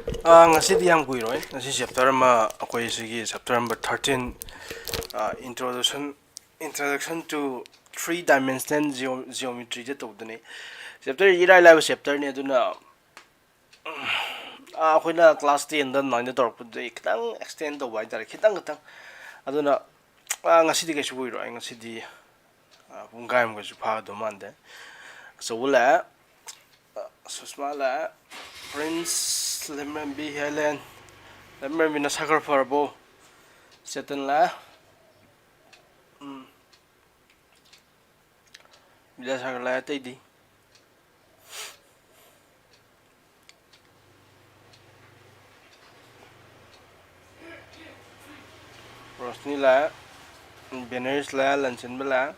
Ngasi di yang kuiroi ngasi chapter ma akoi sigi chapter number 13 introduction to three dimensional geometry je tawdani chapter irai live chapter ne aduna akoina class 10 da 9 da torpudai kitang extend tawai tare kitang aduna ngasi di kaisu kuiroi ngasi di pungai am kaisu pha do mande so wala susma la Prince Lemon B Helen Lemon B na sakar farbo setan la bila sakar la tay di Rosni la Banners la Lanchen bala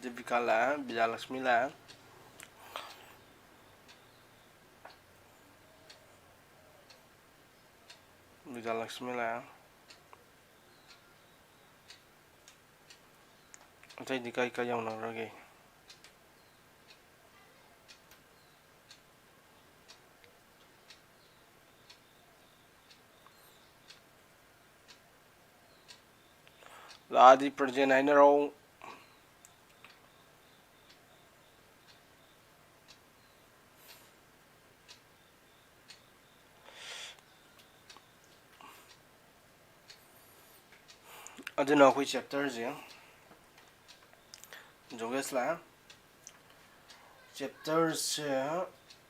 Devika la Bija Lakshmi la Bija Lakshmi la tay di kai kai yang rage la di Prajen Ainaro aduna koi chapter je joges la chapter se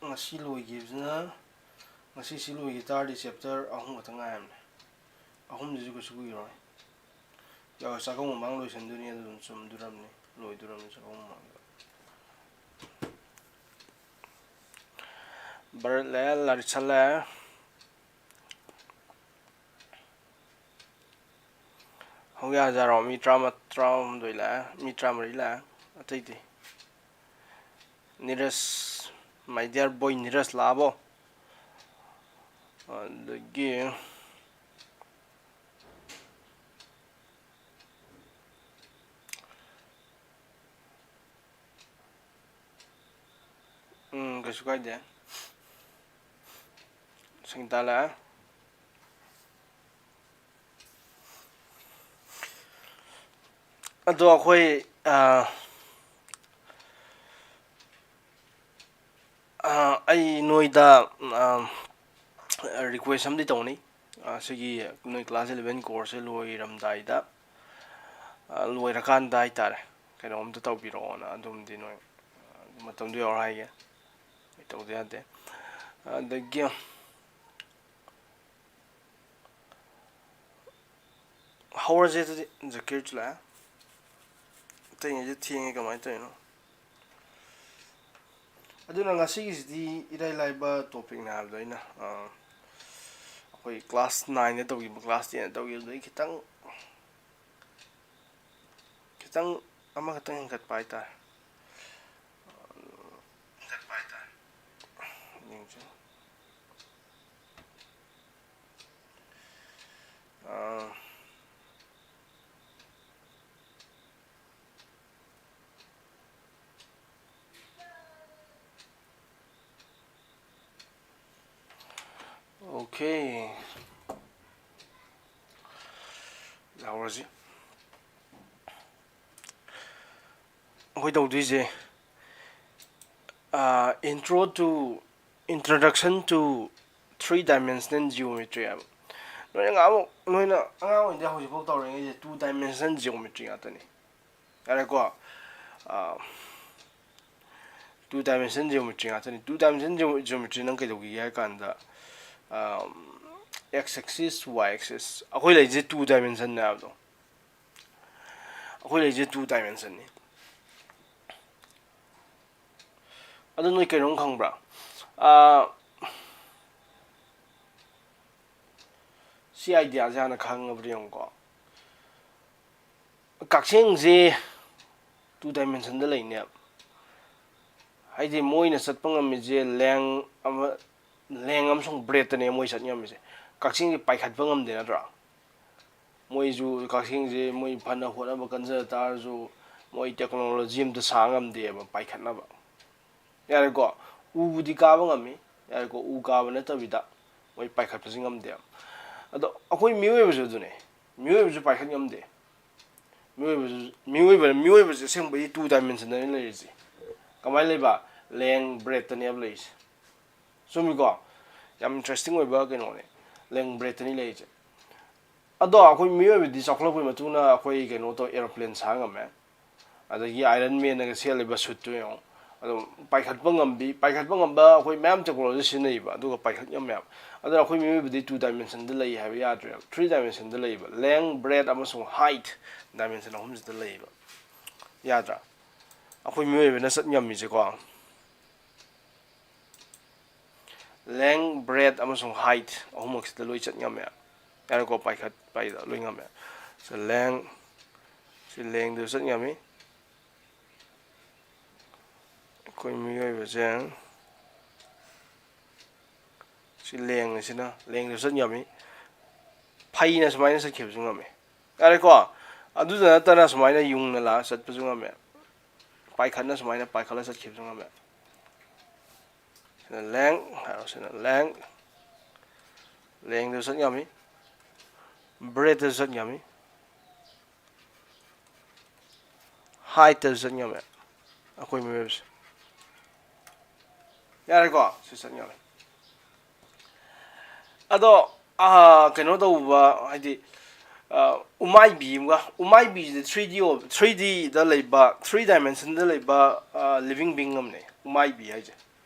ngasi loigibna ngasi siloi gitar di chapter ahum katanga am ahum ji ko sugui roi ya sakong mang loi sen dunia dun sum duram ni loi duram ni sakong mang bar la lar chala ho ya jaro mi drama doi la mi drama ri la atai di Niras my dear boy Niras labo adagi kasu kai de singtala ado akhoi ai noida request am di tawni sigi noi class 11 course loi ramdai da loi rakan dai tare kainom ta tawbiro na adum di noi matam du yor haige tawde ade adagi how is it zakir chla tay je thienge kamai tay no aduna ngasi di irai laiba topic na habdo ina akoi class 9 da tawgi class 10 da tawgi dai kitang ama katang kat pai ta okay how was it hoi dau di je introduction to three-dimensional geometry noina anga inde hoji pau tawre nge two-dimensional geometry atani are ko two-dimensional geometry atani two-dimensional geometry nang kai dogi ya kanda x axis y axis akoi lai je two dimension na abdo akoi lai je two dimension ni ado noi kai rong khang bra si idea ja na khang abri yong ko kakseng je two dimension da lai ne haide moina satpang am je leng am song bread ne moi sat nyam je kaksing pai khat bangam de na dra ꯃꯣꯏꯁꯨ ꯀꯛꯆꯤꯡꯁꯦ ꯃꯣꯏ ꯐꯅ ꯍꯣꯠꯅꯕ ꯀꯟꯖ ꯇꯥꯔꯁꯨ ꯃꯣꯏ technology ꯑꯝꯇ ꯁꯥ ꯉꯝꯗꯦꯕ ꯄꯥꯏꯈꯠꯅꯕ ꯌꯥꯔꯦꯀꯣ ꯎꯕꯨꯗꯤ ꯀꯥꯕ ꯉꯝꯃꯤ ꯌꯥꯔꯦꯀꯣ ꯎ ꯀꯥꯕ ꯅꯠꯇꯕꯤꯗ ꯃꯣꯏ ꯄꯥꯏꯈꯠꯄꯁꯤ ꯉꯝꯗꯦꯕ ꯑꯗꯣ ꯑꯩꯈꯣꯏ ꯃꯤꯑꯣꯏꯕꯁꯨ ꯑꯗꯨꯅꯦ ꯃꯤꯑꯣꯏꯕꯁꯨ ꯄꯥꯏꯈꯠ ꯉꯝꯗꯦ ꯃꯤꯑꯣꯏꯕꯁꯦ ꯑꯁꯦꯡꯕꯗꯤ 2 ꯗꯥꯏꯃꯦꯟꯁꯟꯗꯅꯤ ꯂꯩꯔꯤꯁꯦ ꯀꯃꯥꯏꯅ ꯂꯩꯕ ꯂꯦꯡ ꯕ꯭ꯔꯦꯗꯇꯅꯦꯕ ꯂꯩꯔꯤꯁꯦ ꯆꯨꯝꯃꯤꯀꯣ ꯌꯥꯝ ꯏꯟꯇꯔꯦꯁꯇꯤꯡ ꯑꯣꯏꯕ ꯀꯩꯅꯣꯅꯦ ꯂꯦꯡ ꯕ꯭ꯔꯦꯗꯇꯅꯤ ꯂꯩꯔꯤꯁꯦ ꯑꯗꯣ ꯑꯩꯈꯣꯏ ꯃꯤꯑꯣꯏꯕꯗꯤ ꯆꯥꯎꯈꯠꯂꯛꯄꯒꯤ ꯃꯇꯨꯡ ꯏꯟꯅ ꯑꯩꯈꯣꯏ ꯀꯩꯅꯣ ꯇꯧ ꯑꯦꯔꯣꯄ꯭ꯂꯦꯟ ꯁꯥ ꯉꯝꯃꯦ ꯑꯗꯒꯤ ꯑꯥꯏꯔꯟ ꯃꯦꯟꯅꯒ ꯁꯦꯠꯂꯤꯕ ꯁꯨꯠꯇꯨ ꯌꯦꯡꯉꯣ ꯑꯗꯨꯝ ꯄꯥꯏꯈꯠꯄ ꯉꯝꯕ ꯑꯩꯈꯣꯏ ꯃꯌꯥꯝ ꯇꯦꯛꯅꯣꯂꯣꯖꯤ ꯁꯤꯖꯤꯟꯅꯩꯕ ꯑꯗꯨꯒ ꯄꯥꯏꯈꯠ ꯉꯝꯃꯦꯕ ꯑꯗꯨꯅ ꯑꯩꯈꯣꯏ ꯃꯤꯑꯣꯏꯕꯗꯤ 2 ꯗꯥꯏꯃꯦꯟꯁꯟꯗ ꯂꯩ ꯍꯥꯏꯕ ꯌꯥꯗ꯭ꯔꯦꯕ 3 ꯗꯥꯏꯃꯦꯟꯁꯟꯗ ꯂꯩꯕ ꯂꯦꯡ ꯕ꯭ꯔꯦꯗ ꯑꯃꯁꯨꯡ ꯍꯥꯏꯠ ꯗꯥꯏꯃꯦꯟꯁꯟ ꯑꯍꯨꯝꯁꯤꯗ ꯂꯩꯌꯦꯕ ꯌꯥꯗ꯭ꯔꯥ ꯑꯩꯈꯣꯏ ꯃꯤꯑꯣꯏꯕꯅ ꯆꯠ ꯉꯝꯃꯤꯁꯦꯀꯣ ꯂꯦꯡ ꯕ꯭ꯔꯦꯗ ꯑꯃꯁꯨꯡ ꯍꯥꯏꯠ ꯑꯍꯨꯝꯃꯛꯁꯤꯗ ꯂꯣꯏ ꯆꯠ ꯉꯝꯃꯦ ꯌꯥꯔꯦꯀꯣ ꯄꯥꯏꯈꯠꯄ ꯂꯣꯏ ꯉꯝꯃꯦ ꯁꯤ ꯂꯦꯡꯗꯁꯨ ꯆꯠ ꯉꯝꯃꯤ ꯑꯩꯈꯣꯏ ꯃꯤꯑꯣꯏꯕꯁꯦ ꯁꯤ ꯂꯦꯡꯗꯁꯨ ꯆꯠ ꯉꯝꯃꯤ ꯐꯩꯅ ꯁꯨꯃꯥꯏꯅ ꯆꯠꯈꯤꯕꯁꯨ ꯉꯝꯃꯤ ꯌꯥꯔꯦꯀꯣ ꯑꯗꯨꯗ ꯅꯠꯇꯅ ꯁꯨꯃꯥꯏꯅ ꯌꯨꯡꯅ ꯂꯥꯛꯑ ꯆꯠꯄꯁꯨ ꯉꯝꯃꯦ ꯄꯥꯏꯈꯠꯅ ꯁꯨꯃꯥꯏꯅ ꯄꯥꯏꯈꯠꯂ ꯆꯠꯈꯤꯕꯁꯨ ꯉꯝꯃꯦ ꯁꯤꯅ ꯂꯦꯡ ꯍꯥꯏꯔꯣ ꯁꯤꯅ ꯂꯦꯡꯗꯁꯨ ꯆꯠ ꯉꯝꯃꯤ ꯕ꯭ꯔꯦꯗꯇꯁꯨ ꯆꯠ ꯉꯝꯃꯤ ꯍꯥꯏꯠꯇꯁꯨ ꯆꯠ ꯉꯝꯃꯦ ꯑꯩꯈꯣꯏ ꯃꯤꯑꯣꯏꯕꯁꯦ ꯌꯥꯔꯦꯀꯣ ꯁꯤ ꯆꯠ ꯉꯝꯃꯦ ꯑꯗꯣ ꯀꯩꯅꯣ ꯇꯧꯕ ꯍꯥꯏꯗꯤ ꯎꯃꯥꯏꯕꯤꯁꯤꯗ 3Dꯗ ꯂꯩꯕ 3 ꯗꯥꯏꯃꯦꯟꯁꯟꯗ ꯂꯩꯕ ꯂꯤꯕꯤꯡ ꯕꯤꯡ ꯑꯃꯅꯦ ꯎꯃꯥꯏꯕꯤ ꯍꯥꯏꯁꯦ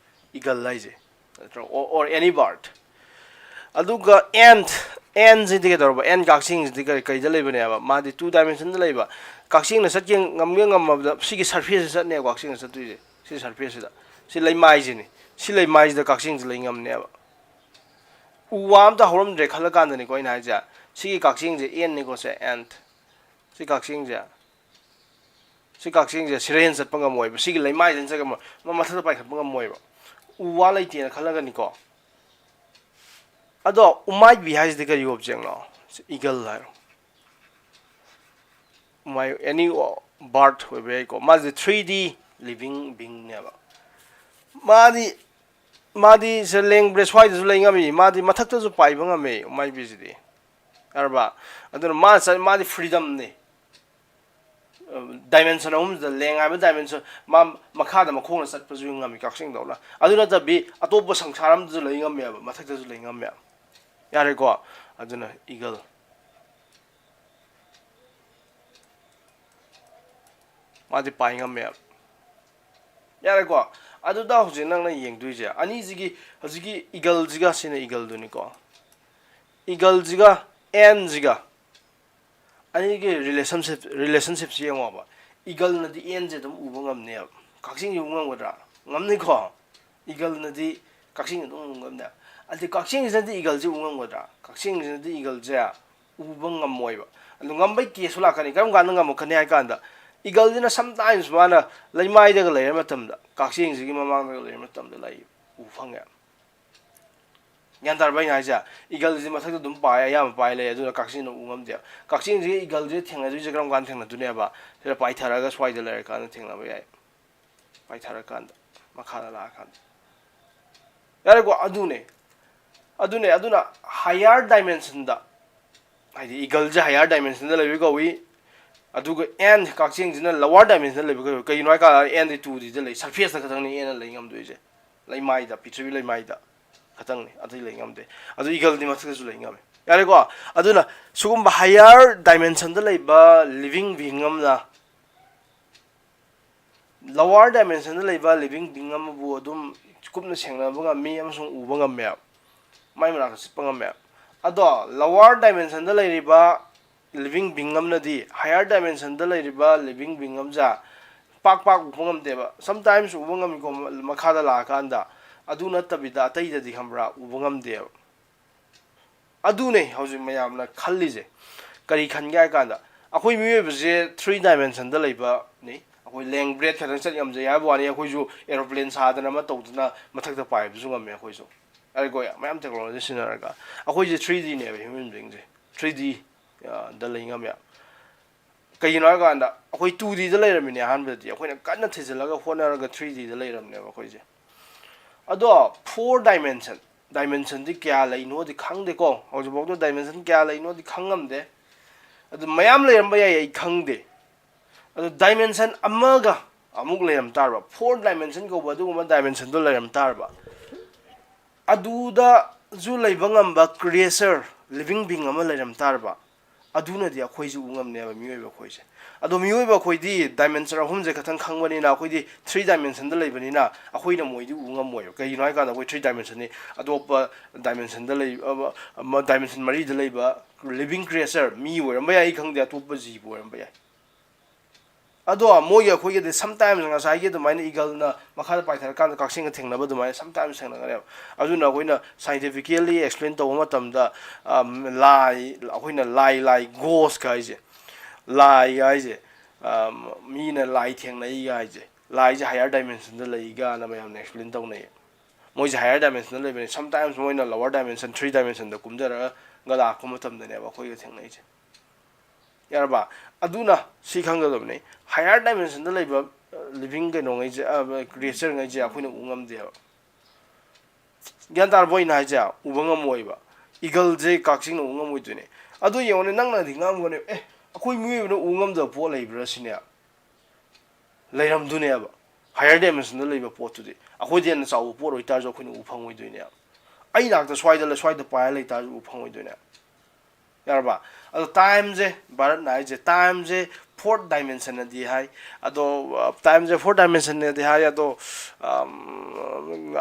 ꯏꯒꯜ ꯍꯥꯏꯁꯦ ꯅꯠꯇ꯭ꯔꯒ ꯑꯣꯔ ꯑꯦꯅꯤ ꯕꯥꯔꯠ ꯑꯗꯨꯒ ꯑꯦꯟꯁꯤꯗꯤ ꯀꯩꯗꯧꯔꯕ ꯑꯦꯟ ꯀꯛꯆꯤꯡꯁꯤꯗꯤ ꯀꯩꯗ ꯂꯩꯕꯅꯦꯕ ꯃꯥꯗꯤ 2 ꯗꯥꯏꯃꯦꯟꯁꯟꯗ ꯂꯩꯕ ꯀꯛꯆꯤꯡꯅ ꯆꯠꯀꯦ ꯉꯝꯃꯕꯗ ꯁꯤꯒꯤ ꯁꯔꯐꯦꯁꯁꯤ ꯆꯠꯅꯦꯕ ꯀꯛꯆꯤꯡꯅ ꯆꯠꯇꯣꯏꯁꯦ ꯁꯤ ꯁꯔꯐꯦꯁꯁꯤꯗ ꯁꯤ ꯂꯩꯃꯥꯏꯁꯤꯅꯤ ꯁꯤ ꯂꯩꯃꯥꯏꯁꯤꯗ ꯀꯛꯆꯤꯡꯁꯤ ꯂꯩ ꯉꯝꯅꯦꯕ ꯎ ꯋꯥ ꯑꯝꯇ ꯍꯧꯔꯝꯗ꯭ꯔꯦ ꯈꯜꯂ ꯀꯥꯟꯗꯅꯤꯀꯣ ꯑꯩꯅ ꯍꯥꯏꯁꯦ ꯁꯤꯒꯤ ꯀꯛꯆꯤꯡꯁꯦ ꯑꯦꯟꯅꯤꯀꯣ ꯁꯤ ꯀꯛꯆꯤꯡꯁꯦ ꯁꯤꯔꯦꯟ ꯆꯠꯄ ꯉꯝꯃꯣꯏꯕ ꯁꯤꯒꯤ ꯂꯩꯃꯥꯏꯁꯤꯅ ꯆꯠ ꯉꯝꯃꯣꯏ ꯃꯊꯛꯇ ꯄꯥꯏꯈꯠꯄ ꯉꯝꯃꯣꯏꯕ ꯎ ꯋꯥ ꯂꯩꯇꯦꯅ ꯈꯜꯂꯒꯅꯤꯀꯣ ꯑꯗꯣ ꯎꯃꯥꯏꯕꯤ ꯍꯥꯏꯁꯤꯗꯤ ꯀꯔꯤ ꯑꯣꯕꯖꯦꯛꯅꯣ ꯏꯒꯜ ꯍꯥꯏꯔꯣ ꯑꯦꯅꯤ ꯕꯥꯔꯠ ꯑꯣꯏꯕ ꯌꯥꯏꯀꯣ ꯃꯥꯁꯦ 3D ꯂꯤꯕꯤꯡ ꯕꯤꯡꯅꯦꯕ ꯃꯥꯗꯤ ꯂꯦꯡꯕ꯭ꯔꯦ ꯁ꯭ꯋꯥꯏꯗꯁꯨ ꯂꯩ ꯉꯝꯃꯤ ꯃꯥꯗꯤ ꯃꯊꯛꯇꯁꯨ ꯄꯥꯏꯕ ꯉꯝꯃꯦ ꯎꯃꯥꯏꯕꯤꯁꯤꯗꯤ ꯌꯥꯔꯕ ꯑꯗꯨꯅ ꯃꯥꯗꯤ ꯐ꯭ꯔꯤꯗꯝꯅꯤ ꯗꯥꯏꯃꯦꯟꯁꯟ ꯑꯍꯨꯝꯁꯤꯗ ꯂꯦꯡ ꯍꯥꯏꯕ ꯗꯥꯏꯃꯦꯟꯁꯟ ꯃꯈꯥꯗ ꯃꯈꯣꯡꯅ ꯆꯠꯄꯁꯨ ꯉꯝꯃꯤ ꯀꯛꯆꯤꯡꯗꯧꯅ ꯑꯗꯨ ꯅꯠꯇꯕꯤ ꯑꯇꯣꯞꯄ ꯁꯪꯁꯥꯔ ꯑꯃꯗꯁꯨ ꯂꯩ ꯉꯝꯃꯦꯕ ꯃꯊꯛꯇꯁꯨ ꯂꯩ ꯉꯝꯃꯦꯕ ꯌꯥꯔꯦꯀꯣ ꯑꯗꯨꯅ ꯏꯒꯜ ꯃꯥꯗꯤ ꯄꯥꯏ ꯉꯝꯃꯦꯕ ꯌꯥꯔꯦꯀꯣ ꯑꯗꯨꯗ ꯍꯧꯖꯤꯛ ꯅꯪꯅ ꯌꯦꯡꯗꯣꯏꯁꯦ ꯑꯅꯤꯁꯤꯒꯤ ꯍꯧꯖꯤꯛꯀꯤ ꯏꯒꯜꯁꯤꯒ ꯁꯤꯅ ꯏꯒꯜꯗꯨꯅꯤꯀꯣ ꯏꯒꯜꯁꯤꯒ ꯑꯦꯟꯁꯤꯒ ꯑꯅꯤꯒꯤ ꯔꯤꯂꯦꯁꯟꯁꯤꯞꯁꯤ ꯌꯦꯡꯉꯣꯕ ꯏꯒꯜꯅꯗꯤ ꯑꯦꯟꯁꯦ ꯑꯗꯨꯝ ꯎꯕ ꯉꯝꯅꯦꯕ ꯀꯛꯆꯤꯡꯁꯤ ꯎꯕ ꯉꯝꯒꯗ꯭ꯔꯥ ꯉꯝꯅꯤꯀꯣ ꯏꯒꯜꯅꯗꯤ ꯀꯛꯆꯤꯡ ꯑꯗꯨꯝ ꯎꯕ ꯉꯝꯅꯦꯕ ꯑꯗꯨꯗꯤ ꯀꯛꯆꯤꯡꯁꯤꯅꯗꯤ ꯏꯒꯜꯁꯤ ꯎꯕ ꯉꯝꯒꯗ꯭ꯔꯥ ꯀꯛꯆꯤꯡꯁꯤꯅꯗꯤ ꯏꯒꯜꯁꯦ ꯎꯕ ꯉꯝꯃꯣꯏꯕ ꯑꯗꯨ ꯉꯝꯕꯩ ꯀꯦꯁꯁꯨ ꯂꯥꯛꯀꯅꯤ ꯀꯔꯝ ꯀꯥꯟꯗ ꯉꯝꯃꯛꯀꯅꯤ ꯍꯥꯏ ꯀꯥꯟꯗ ꯏꯒꯜꯁꯤꯅ ꯁꯝꯇꯥꯏꯝꯁ ꯃꯥꯅ ꯂꯩꯃꯥꯏꯗꯒ ꯂꯩꯔ ꯃꯇꯝꯗ ꯀꯛꯆꯤꯡꯁꯤꯒꯤ ꯃꯃꯥꯡꯗꯒ ꯂꯩꯔ ꯃꯇꯝꯗ ꯎꯕ ꯐꯪꯉꯦ ꯒ꯭ꯌꯥꯟ ꯇꯥꯔꯕ ꯑꯩꯅ ꯍꯥꯏꯁꯦ ꯏꯒꯜꯁꯤ ꯃꯊꯛꯇ ꯑꯗꯨꯝ ꯑꯌꯥꯝꯕ ꯄꯥꯏ ꯂꯩ ꯑꯗꯨꯅ ꯀꯛꯆꯤꯡꯅ ꯎ ꯉꯝꯗꯦꯕ ꯀꯛꯆꯤꯡꯁꯤꯒ ꯏꯒꯜꯁꯤꯒ ꯊꯦꯡꯅꯗꯣꯏꯁꯦ ꯀꯔꯝ ꯀꯥꯟꯗ ꯊꯦꯡꯅꯗꯣꯏꯅꯦꯕ ꯁꯤꯗ ꯄꯥꯏꯊꯔꯒ ꯁ꯭ꯋꯥꯏꯗ ꯂꯩꯔꯀꯥꯟꯗ ꯊꯦꯡꯅꯕ ꯌꯥꯏ ꯄꯥꯏꯊꯔꯀꯥꯟꯗ ꯃꯈꯥꯗ ꯂꯥꯛꯑꯀꯥꯟꯗ ꯌꯥꯔꯦꯀꯣ ꯑꯗꯨꯅ ꯍꯥꯏꯌꯥꯔ ꯗꯥꯏꯃꯦꯟꯁꯟꯗ ꯍꯥꯏꯗꯤ ꯏꯒꯜꯁꯦ ꯍꯥꯏꯌꯥꯔ ꯗꯥꯏꯃꯦꯟꯁꯟꯗ ꯂꯩꯕ ꯀꯧꯏ ꯑꯗꯨꯒ ꯑꯦꯟ ꯀꯛꯆꯤꯡꯁꯤꯅ ꯂꯋꯥꯔ ꯗꯥꯏꯃꯦꯟꯁꯟꯗ ꯂꯩꯕ ꯀꯧꯏ ꯀꯩꯒꯤꯅꯣ ꯍꯥꯏꯀꯥꯟꯗ ꯑꯦꯟꯗꯤ 2Dꯗ ꯂꯩ ꯁꯔꯐꯦꯁꯇ ꯈꯛꯇꯪꯅꯤ ꯑꯦꯟꯅ ꯂꯩ ꯉꯝꯗꯣꯏꯁꯦ ꯂꯩꯃꯥꯏꯗ ꯄ꯭ꯔꯤꯊꯤꯕꯤ ꯂꯩꯃꯥꯏꯗ ꯈꯛꯇꯪꯅꯤ ꯑꯇꯩ ꯂꯩ ꯉꯝꯗꯦ ꯑꯗꯨ ꯏꯒꯜꯗꯤ ꯃꯊꯛꯇꯁꯨ ꯂꯩ ꯉꯝꯃꯦ ꯌꯥꯔꯦꯀꯣ ꯑꯗꯨꯅ ꯁꯤꯒꯨꯝꯕ ꯍꯥꯏꯌꯥꯔ ꯗꯥꯏꯃꯦꯟꯁꯟꯗ ꯂꯩꯕ ꯂꯤꯕꯤꯡ ꯕꯤꯡ ꯑꯃꯅ ꯂꯋꯥꯔ ꯗꯥꯏꯃꯦꯟꯁꯟꯗ ꯂꯩꯕ ꯂꯤꯕꯤꯡ ꯕꯤꯡ ꯑꯃꯕꯨ ꯑꯗꯨꯝ ꯀꯨꯞꯅ ꯁꯦꯡꯅꯕ ꯉꯝꯃꯤ ꯑꯃꯁꯨꯡ ꯎꯕ ꯉꯝꯃꯦꯕ ꯃꯥꯏ ꯃꯅꯥꯛꯇ ꯆꯠꯄ ꯉꯝꯃꯦꯕ ꯑꯗꯣ ꯂꯋꯥꯔ ꯗꯥꯏꯃꯦꯟꯁꯟꯗ ꯂꯩꯔꯤꯕ ꯂꯤꯕꯤꯡ ꯕꯤꯡ ꯑꯃꯅꯗꯤ ꯍꯥꯏꯌꯥꯔ ꯗꯥꯏꯃꯦꯟꯁꯟꯗ ꯂꯩꯔꯤꯕ ꯂꯤꯕꯤꯡ ꯕꯤꯡ ꯑꯃꯁꯦ ꯄꯥꯛ ꯎꯕ ꯉꯝꯗꯦꯕ ꯁꯝꯇꯥꯏꯝꯁ ꯎꯕ ꯉꯝꯃꯤꯀꯣ ꯃꯈꯥꯗ ꯂꯥꯛꯑꯀꯥꯟꯗ ꯑꯗꯨ ꯅꯠꯇꯕꯤꯗ ꯑꯇꯩꯗꯗꯤ ꯈꯪꯕ꯭ꯔꯥ ꯎꯕ ꯉꯝꯗꯦꯕ ꯑꯗꯨꯅꯦ ꯍꯧꯖꯤꯛ ꯃꯌꯥꯝꯅ ꯈꯜꯂꯤꯁꯦ ꯀꯔꯤ ꯈꯟꯒꯦ ꯍꯥꯏ ꯀꯥꯟꯗ ꯑꯩꯈꯣꯏ ꯃꯤꯑꯣꯏꯕꯁꯦ 3 ꯗꯥꯏꯃꯦꯟꯁꯟꯗ ꯂꯩꯕꯅꯤ ꯑꯩꯈꯣꯏ ꯂꯦꯡ ꯕ꯭ꯔꯦꯗ ꯈꯛꯇꯪ ꯆꯠ ꯉꯝꯖꯩ ꯍꯥꯏꯕ ꯋꯥꯅꯤ ꯑꯩꯈꯣꯏꯁꯨ ꯑꯦꯔꯣꯄ꯭ꯂꯦꯟ ꯁꯥꯗꯅ ꯑꯃ ꯇꯧꯗꯅ ꯃꯊꯛꯇ ꯄꯥꯏꯕꯁꯨ ꯉꯝꯃꯦ ꯑꯩꯈꯣꯏꯁꯨ ꯌꯥꯔꯦꯀꯣ ꯃꯌꯥꯝ ꯇꯦꯛꯅꯣꯂꯣꯖꯤ ꯁꯤꯖꯤꯟꯅꯔꯒ ꯑꯩꯈꯣꯏꯁꯦ 3Dꯅꯦꯕ ꯍ꯭ꯌꯨꯃꯦꯟ ꯕꯤꯡꯁꯦ 3D ꯗ ꯂꯩ ꯉꯝꯃꯦ ꯀꯩꯒꯤꯅꯣ ꯍꯥꯏꯔꯀꯥꯟꯗ ꯑꯩꯈꯣꯏ 2Dꯗ ꯂꯩꯔꯝꯃꯤꯅꯦ ꯑꯍꯥꯟꯕꯗꯗꯤ ꯑꯩꯈꯣꯏꯅ ꯀꯟꯅ ꯊꯤꯖꯤꯜꯂꯒ ꯍꯣꯠꯅꯔꯒ 3Dꯗ ꯂꯩꯔꯝꯅꯦꯕ ꯑꯩꯈꯣꯏꯁꯦ ꯑꯗꯣ 4 ꯗꯥꯏꯃꯦꯟꯁꯟꯗꯤ ꯀꯌꯥ ꯂꯩꯅꯣꯗꯤ ꯈꯪꯗꯦꯀꯣ ꯍꯧꯖꯤꯛꯐꯥꯎꯗ ꯗꯥꯏꯃꯦꯟꯁꯟ ꯀꯌꯥ ꯂꯩꯅꯣꯗꯤ ꯈꯪꯉꯝꯗꯦ ꯑꯗꯨ ꯃꯌꯥꯝ ꯂꯩꯔꯝꯕ ꯌꯥꯏ ꯑꯩ ꯈꯪꯗꯦ ꯑꯗꯨ ꯗꯥꯏꯃꯦꯟꯁꯟ ꯑꯃꯒ ꯑꯃꯨꯛ ꯂꯩꯔꯝ ꯇꯥꯔꯕ 4 ꯗꯥꯏꯃꯦꯟꯁꯟ ꯀꯧꯕ ꯑꯗꯨꯒꯨꯝꯕ ꯗꯥꯏꯃꯦꯟꯁꯟꯗꯣ ꯂꯩꯔꯝ ꯇꯥꯔꯕ ꯑꯗꯨꯗꯁꯨ ꯂꯩꯕ ꯉꯝꯕ ꯀ꯭ꯔꯤꯌꯦꯆꯔ ꯂꯤꯕꯤꯡ ꯕꯤꯡ ꯑꯃ ꯂꯩꯔꯝ ꯇꯥꯔꯕ ꯑꯗꯨꯅꯗꯤ ꯑꯩꯈꯣꯏꯁꯨ ꯎ ꯉꯝꯅꯦꯕ ꯃꯤꯑꯣꯏꯕ ꯑꯩꯈꯣꯏꯁꯦ ꯑꯗꯣ ꯃꯤꯑꯣꯏꯕ ꯑꯩꯈꯣꯏꯗꯤ ꯗꯥꯏꯃꯦꯟꯁꯟ ꯑꯍꯨꯝꯁꯦ ꯈꯛꯇꯪ ꯈꯪꯕꯅꯤꯅ ꯑꯩꯈꯣꯏꯗꯤ 3 ꯗꯥꯏꯃꯦꯟꯁꯟꯗ ꯂꯩꯕꯅꯤꯅ ꯑꯩꯈꯣꯏꯅ ꯃꯣꯏꯗꯤ ꯎ ꯉꯝꯃꯣꯏꯕ ꯀꯩꯒꯤꯅꯣ ꯍꯥꯏꯀꯥꯟꯗ ꯑꯩꯈꯣꯏ 3 ꯗꯥꯏꯃꯦꯟꯁꯟꯅꯤ ꯑꯇꯣꯞꯄ ꯗꯥꯏꯃꯦꯟꯁꯟꯗ ꯂꯩꯕ ꯗꯥꯏꯃꯦꯟꯁꯟ 4ꯗ ꯂꯩꯕ ꯂꯤꯕꯤꯡ ꯀ꯭ꯔꯤꯌꯦꯆꯔ ꯃꯤ ꯑꯣꯏꯔꯝꯕ ꯌꯥꯏ ꯈꯪꯗꯦ ꯑꯇꯣꯞꯄ ꯖꯤꯕ ꯑꯣꯏꯔꯝꯕ ꯌꯥꯏ ꯑꯗꯣ ꯃꯣꯏꯒꯤ ꯑꯩꯈꯣꯏꯒꯗꯤ ꯁꯝꯇꯥꯏꯝꯁ ꯉꯁꯥꯏꯒꯤ ꯑꯗꯨꯃꯥꯏꯅ ꯏꯒꯜꯅ ꯃꯈꯥꯗ ꯄꯥꯏꯊꯔꯀꯥꯟꯗ ꯀꯛꯆꯤꯡꯒ ꯊꯦꯡꯅꯕ ꯑꯗꯨꯃꯥꯏꯅ ꯁꯝꯇꯥꯏꯝꯁ ꯊꯦꯡꯅꯒꯅꯦꯕ ꯑꯗꯨꯅ ꯑꯩꯈꯣꯏꯅ ꯁꯥꯏꯟꯇꯤꯐꯤꯀꯦꯜꯂꯤ ꯑꯦꯛꯁꯄ꯭ꯂꯦꯟ ꯇꯧꯕ ꯃꯇꯝꯗ ꯑꯩꯈꯣꯏꯅ ꯂꯥꯏ ꯒꯣꯁꯀ ꯍꯥꯏꯁꯦ ꯂꯥꯏꯒ ꯍꯥꯏꯁꯦ ꯃꯤꯅ ꯂꯥꯏ ꯊꯦꯡꯅꯩꯒ ꯍꯥꯏꯁꯦ ꯂꯥꯏꯁꯦ ꯍꯥꯏꯌꯔ ꯗꯥꯏꯃꯦꯟꯁꯟꯗ ꯂꯩꯒꯅ ꯃꯌꯥꯝꯅ ꯑꯦꯛꯁꯄ꯭ꯂꯦꯟ ꯇꯧꯅꯩꯌꯦ ꯃꯣꯏꯁꯦ ꯍꯥꯏꯌꯔ ꯗꯥꯏꯃꯦꯟꯁꯟꯗ ꯂꯩꯕꯅꯤ ꯁꯝꯇꯥꯏꯝꯁ ꯃꯣꯏꯅ ꯂꯋꯔ ꯗꯥꯏꯃꯦꯟꯁꯟ 3 ꯗꯥꯏꯃꯦꯟꯁꯟꯗ ꯀꯨꯝꯊꯔꯒ ꯂꯥꯛꯄ ꯃꯇꯝꯗꯅꯦꯕ ꯑꯩꯈꯣꯏꯒ ꯊꯦꯡꯅꯩꯁꯦ ꯌꯥꯔꯕ ꯑꯗꯨꯅ ꯁꯤ ꯈꯪꯒꯗꯕꯅꯤ ꯍꯥꯏꯌꯔ ꯗꯥꯏꯃꯦꯟꯁꯟꯗ ꯂꯩꯕ ꯂꯤꯕꯤꯡ ꯀꯩꯅꯣꯉꯩꯁꯦ ꯀ꯭ꯔꯤꯌꯦꯆꯔꯉꯩꯁꯦ ꯑꯩꯈꯣꯏꯅ ꯎ ꯉꯝꯗꯦꯕ ꯒ꯭ꯌꯥꯟ ꯇꯥꯔꯕꯣ ꯑꯩꯅ ꯍꯥꯏꯁꯦ ꯎꯕ ꯉꯝꯃꯣꯏꯕ ꯏꯒꯜꯁꯦ ꯀꯛꯆꯤꯡꯅ ꯎ ꯉꯝꯃꯣꯏꯗꯣꯏꯅꯦ ꯑꯗꯨ ꯌꯦꯡꯉꯣꯅꯦ ꯅꯪꯅꯗꯤ ꯉꯝꯒꯅꯦ ꯑꯩꯈꯣꯏ ꯃꯤꯑꯣꯏꯕꯅ ꯎ ꯉꯝꯗꯕ ꯄꯣꯠ ꯂꯩꯕ꯭ꯔꯥ ꯁꯤꯅꯦ ꯂꯩꯔꯝꯗꯨꯅꯦꯕ ꯍꯥꯏꯌꯔ ꯗꯥꯏꯃꯦꯟꯁꯟꯗ ꯂꯩꯕ ꯄꯣꯠꯇꯨꯗꯤ ꯑꯩꯈꯣꯏꯗ ꯍꯦꯟꯅ ꯆꯥꯎꯕ ꯄꯣꯠ ꯑꯣꯏꯇꯥꯔꯁꯨ ꯑꯩꯈꯣꯏꯅ ꯎ ꯐꯪꯉꯣꯏꯗꯣꯏꯅꯦꯕ ꯑꯩ ꯅꯥꯛꯇ ꯁ꯭ꯋꯥꯏꯗ ꯄꯥꯏꯔ ꯂꯩꯇꯥꯔꯁꯨ ꯎ ꯐꯪꯉꯣꯏꯗꯣꯏꯅꯦ ꯌꯥꯔꯕ ꯑꯗꯣ ꯇꯥꯏꯝꯁꯦ ꯚꯥꯔꯠꯅ ꯍꯥꯏꯁꯦ ꯇꯥꯏꯝꯁꯦ 4 ꯗꯥꯏꯃꯦꯟꯁꯟꯅꯗꯤ ꯍꯥꯏ ꯑꯗꯣ ꯇꯥꯏꯝꯁꯦ 4 ꯗꯥꯏꯃꯦꯟꯁꯟꯅꯗꯤ ꯍꯥꯏ ꯑꯗꯣ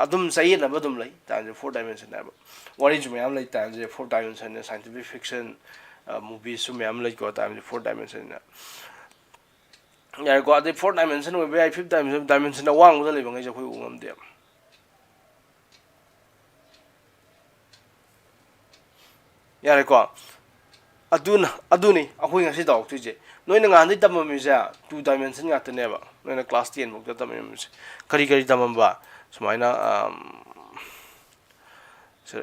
ꯑꯗꯨꯝ ꯆꯌꯦꯠꯅꯕ ꯑꯗꯨꯝ ꯂꯩ ꯇꯥꯏꯝꯁꯦ 4 ꯗꯥꯏꯃꯦꯟꯁꯟ ꯍꯥꯏꯕ ꯋꯥꯔꯤꯁꯨ ꯃꯌꯥꯝ ꯂꯩ ꯇꯥꯏꯝꯁꯦ 4 ꯗꯥꯏꯃꯦꯟꯁꯟ ꯁꯥꯏꯟꯇꯤꯐꯤꯛ ꯐꯤꯛꯁꯟ ꯃꯨꯚꯤꯁꯁꯨ ꯃꯌꯥꯝ ꯂꯩꯀꯣ ꯇꯥꯏꯝꯁꯦ 4 ꯗꯥꯏꯃꯦꯟꯁꯟꯅ ꯌꯥꯔꯦꯀꯣ ꯑꯗꯩ 4 ꯗꯥꯏꯃꯦꯟꯁꯟ ꯑꯣꯏꯕ ꯌꯥꯏ 5th ꯗꯥꯏꯃꯦꯟꯁꯟ ꯑꯋꯥꯡꯕꯗ ꯂꯩꯕ ꯉꯩꯁꯦ ꯑꯩꯈꯣꯏ ꯎ ꯉꯝꯗꯦꯕ ꯌꯥꯔꯦꯀꯣ ꯑꯗꯨꯅꯤ ꯑꯩꯈꯣꯏ ꯉꯁꯤ ꯇꯧꯔꯛꯇꯣꯏꯁꯦ ꯅꯣꯏꯅ ꯉꯍꯥꯟꯗꯩ ꯇꯝꯃꯝꯃꯤꯁꯦ 2 ꯗꯥꯏꯃꯦꯟꯁꯟ ꯉꯥꯛꯇꯅꯦꯕ ꯅꯣꯏꯅ ꯀ꯭ꯂꯥꯁ 10ꯐꯧꯗ ꯇꯝꯃꯝꯃꯤꯁꯦ ꯀꯔꯤ ꯇꯝꯃꯝꯕ ꯁꯨꯃꯥꯏꯅ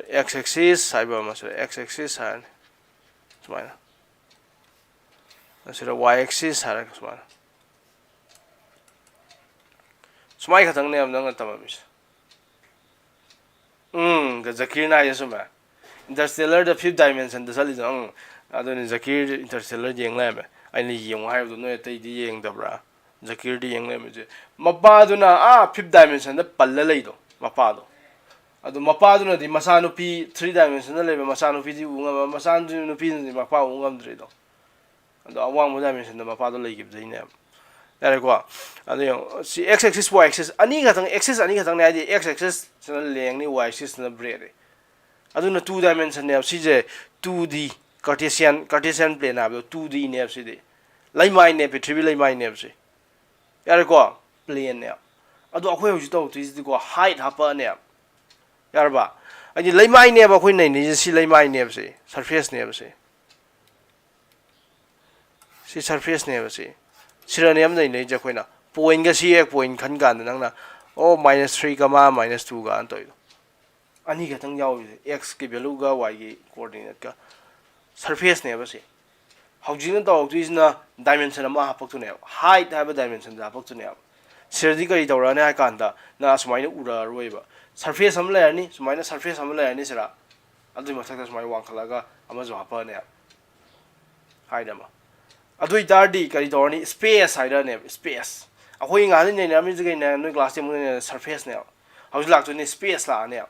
ꯑꯦꯛꯁ ꯑꯦꯛꯁꯤꯁ ꯍꯥꯏꯕ ꯑꯃꯁꯨ ꯑꯦꯛꯁ ꯑꯦꯛꯁꯤꯁ ꯍꯥꯏꯔꯅꯤ ꯁꯨꯃꯥꯏꯅ ꯑꯁꯤꯗ ꯋꯥꯏ ꯑꯦꯛꯁꯤꯁ ꯍꯥꯏꯔꯒ ꯁꯨꯃꯥꯏ ꯈꯛꯇꯪꯅꯦꯕ ꯅꯪꯅ ꯇꯝꯃꯝꯃꯤꯁꯦ ꯖꯀꯤꯔꯅ ꯍꯥꯏꯁꯦ ꯆꯨꯝꯃꯦ ꯏꯟꯇꯔꯁꯇꯦꯂꯔꯗ 5th ꯗꯥꯏꯃꯦꯟꯁꯟꯗ ꯆꯠꯂꯤꯗꯣ ꯑꯗꯨꯅꯤ ꯖꯀꯤꯔ ꯏꯟꯇꯔꯁꯇꯦꯂꯔ ꯌꯦꯡ ꯂꯩꯔꯝꯃꯦ ꯑꯩꯅ ꯌꯦꯡꯉꯨ ꯍꯥꯏꯕꯗꯣ ꯅꯣꯏ ꯑꯇꯩꯗꯤ ꯌꯦꯡꯗꯕ꯭ꯔꯥ ꯖꯀꯤꯔꯗꯤ ꯌꯦꯡ ꯂꯩꯔꯝꯃꯤꯁꯦ ꯃꯄꯥꯗꯨꯅ 5th ꯗꯥꯏꯃꯦꯟꯁꯟꯗ ꯄꯜꯂ ꯂꯩꯗꯣ ꯃꯄꯥꯗꯣ ꯑꯗꯨ ꯃꯄꯥꯗꯨꯅꯗꯤ ꯃꯆꯥꯅꯨꯄꯤ 3 ꯗꯥꯏꯃꯦꯟꯁꯟꯗ ꯂꯩꯕ ꯃꯆꯥꯅꯨꯄꯤꯗꯤ ꯎ ꯉꯝꯕ ꯃꯆꯥꯅꯨꯄꯤꯗꯨꯅꯗꯤ ꯃꯄꯥ ꯎ ꯉꯝꯗ꯭ꯔꯤꯗꯣ ꯑꯗꯣ ꯑꯋꯥꯡꯕ ꯗꯥꯏꯃꯦꯟꯁꯟꯗ ꯃꯄꯥꯗꯣ ꯂꯩꯈꯤꯕꯗꯩꯅꯦꯕ ꯌꯥꯔꯦꯀꯣ ꯑꯗꯣ ꯌꯦꯡꯉꯣ ꯁꯤ ꯑꯦꯛꯁ ꯑꯦꯛꯁꯤꯁ ꯋꯥꯏ ꯑꯦꯛꯁꯤꯁ ꯑꯦꯛꯁꯤꯁ ꯑꯅꯤ ꯈꯛꯇꯪꯅꯦ ꯍꯥꯏꯗꯤ ꯑꯦꯛꯁ ꯑꯦꯛꯁꯤꯁꯁꯤꯅ ꯂꯦꯡꯅꯤ ꯋꯥꯏ ꯑꯦꯛꯁꯤꯁꯁꯤꯅ ꯕ꯭ꯔꯦꯗꯅꯤ ꯑꯗꯨꯅ 2 ꯗꯥꯏꯃꯦꯟꯁꯟꯅꯦꯕ ꯁꯤꯁꯦ 2D ꯀꯥꯔꯇꯦꯁꯤꯌꯥꯟ ꯄ꯭ꯂꯦꯟ ꯍꯥꯏꯕꯗꯣ 2Dꯅꯦꯕ ꯁꯤꯗꯤ ꯂꯩꯃꯥꯏꯅꯦ ꯄ꯭ꯔꯤꯊꯤꯕꯤ ꯂꯩꯃꯥꯏꯅꯦꯕ ꯁꯤ ꯌꯥꯔꯦꯀꯣ ꯄ꯭ꯂꯦꯟꯅꯦꯕ ꯑꯗꯣ ꯑꯩꯈꯣꯏ ꯍꯧꯖꯤꯛ ꯇꯧꯔꯛꯇꯣꯏꯁꯤꯗꯤꯀꯣ ꯍꯥꯏꯠ ꯍꯥꯞꯄꯛꯑꯅꯦꯕ ꯌꯥꯔꯕ ꯍꯥꯏꯗꯤ ꯂꯩꯃꯥꯏꯅꯦꯕ ꯑꯩꯈꯣꯏ ꯅꯩꯅꯩꯁꯦ ꯁꯤ ꯂꯩꯃꯥꯏꯅꯦꯕ ꯁꯔꯐꯦꯁꯅꯦꯕ ꯁꯤ ꯁꯔꯐꯦꯁꯅꯦꯕ ꯁꯤꯔꯅꯦꯕ ꯅꯩꯅꯩꯁꯦ ꯑꯩꯈꯣꯏꯅ ꯄꯣꯏꯟꯒ ꯁꯤ ꯍꯦꯛ ꯄꯣꯏꯟ ꯈꯟ ꯀꯥꯟꯗ ꯅꯪꯅ -3, -2 ꯇꯧꯔꯤꯗꯣ ꯑꯅꯤ ꯈꯛꯇꯪ ꯌꯥꯎꯔꯤꯁꯦ ꯑꯦꯛꯁꯀꯤ ꯚꯦꯂꯨꯒ ꯋꯥꯏꯒꯤ ꯀꯣꯑꯣꯔꯗꯤꯅꯦꯠꯀ ꯁꯔꯐꯦꯁꯅꯦꯕ ꯍꯧꯖꯤꯛꯅ ꯇꯧꯔꯛꯇꯣꯏꯁꯤꯅ ꯗꯥꯏꯃꯦꯟꯁꯟ ꯑꯃ ꯍꯥꯞꯄꯛꯇꯣꯏꯅꯦꯕ ꯍꯥꯏꯠ ꯍꯥꯏꯕ ꯗꯥꯏꯃꯦꯟꯁꯟꯁꯦ ꯍꯥꯞꯄꯛꯇꯣꯏꯅꯦꯕ ꯁꯤꯗꯗꯤ ꯀꯔꯤ ꯇꯧꯔꯛꯑꯅꯤ ꯍꯥꯏ ꯀꯥꯟꯗ ꯅꯪ ꯁꯨꯃꯥꯏꯅ ꯎꯔꯛꯑꯔꯣꯏꯕ ꯁꯔꯐꯦꯁ ꯑꯃ ꯂꯩꯔꯅꯤ ꯁꯨꯃꯥꯏꯅ ꯁꯔꯐꯦꯁ ꯑꯃ ꯂꯩꯔꯅꯤ ꯁꯤꯗ ꯑꯗꯨꯒꯤ ꯃꯊꯛꯇ ꯁꯨꯃꯥꯏꯅ ꯋꯥꯡꯈꯠꯂꯒ ꯑꯃꯁꯨ ꯍꯥꯞꯄꯛꯑꯅꯦꯕ ꯍꯥꯏꯠ ꯑꯃ ꯑꯗꯨ ꯑꯣꯏꯇꯥꯔꯗꯤ ꯀꯔꯤ ꯇꯧꯔꯅꯤ ꯏꯁꯄꯦꯁ ꯍꯥꯏꯔꯛꯑꯅꯦꯕ ꯏꯁꯄꯦꯁ ꯑꯩꯈꯣꯏ ꯉꯍꯥꯟꯗꯩ ꯅꯩꯅꯔꯝꯃꯤꯁꯦ ꯀꯩꯅꯣ ꯅꯣꯏ ꯀ꯭ꯂꯥꯁ 10 ꯅꯩꯅꯔꯝꯃꯤꯁꯦ ꯁꯔꯐꯦꯁꯅꯦꯕ ꯍꯧꯖꯤꯛ ꯂꯥꯛꯇꯣꯏꯅꯦ ꯏꯁꯄꯦꯁ ꯂꯥꯛꯑꯅꯦꯕ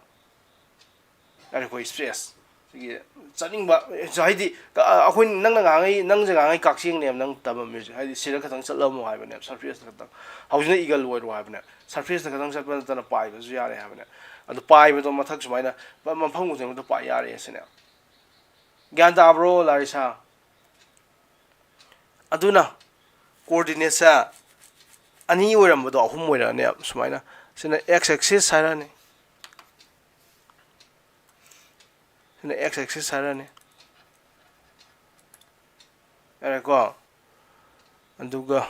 ꯑꯩꯈꯣꯏ ꯏꯁꯄꯦꯁ ꯁꯤꯒꯤ ꯆꯠꯅꯤꯡꯕ ꯍꯥꯏꯗꯤ ꯑꯩꯈꯣꯏ ꯅꯪꯁꯦ ꯉꯥꯡꯉꯩ ꯀꯛꯆꯤꯡꯅꯦꯕ ꯅꯪ ꯇꯝꯃꯝꯃꯤꯁꯦ ꯍꯥꯏꯗꯤ ꯁꯤꯗ ꯈꯛꯇꯪ ꯆꯠꯂꯝꯃꯣ ꯍꯥꯏꯕꯅꯦꯕ ꯁꯔꯐꯦꯁꯇ ꯈꯛꯇꯪ ꯍꯧꯖꯤꯛꯅ ꯏꯒꯜ ꯑꯣꯏꯔꯣ ꯍꯥꯏꯕꯅꯦ ꯁꯔꯐꯦꯁꯇ ꯈꯛꯇꯪ ꯆꯠꯄ ꯅꯠꯇꯅ ꯄꯥꯏꯕꯁꯨ ꯌꯥꯔꯦ ꯍꯥꯏꯕꯅꯦ ꯑꯗꯨ ꯄꯥꯏꯕꯗꯣ ꯃꯊꯛ ꯁꯨꯃꯥꯏꯅ ꯃꯐꯝ ꯈꯨꯗꯤꯡꯃꯛꯇ ꯄꯥꯏ ꯌꯥꯔꯦ ꯁꯤꯅꯦ ꯒ꯭ꯌꯥꯟ ꯇꯥꯕ꯭ꯔꯣ ꯂꯥꯔꯤꯁꯥ ꯑꯗꯨꯅ ꯀꯣꯑꯣꯔꯗꯤꯅꯦꯠꯁꯦ ꯑꯅꯤ ꯑꯣꯏꯔꯝꯕꯗꯣ ꯑꯍꯨꯝ ꯑꯣꯏꯔꯛꯑꯅꯦꯕ ꯁꯨꯃꯥꯏꯅ ꯁꯤꯅ ꯑꯦꯛꯁ ꯑꯦꯛꯁꯤꯁ ꯍꯥꯏꯔꯛꯑꯅꯤ ꯁꯤꯅ ꯑꯦꯛꯁ ꯑꯦꯛꯁꯤꯁ ꯍꯥꯏꯔꯛꯑꯅꯤ ꯌꯥꯔꯦꯀꯣ ꯑꯗꯨꯒ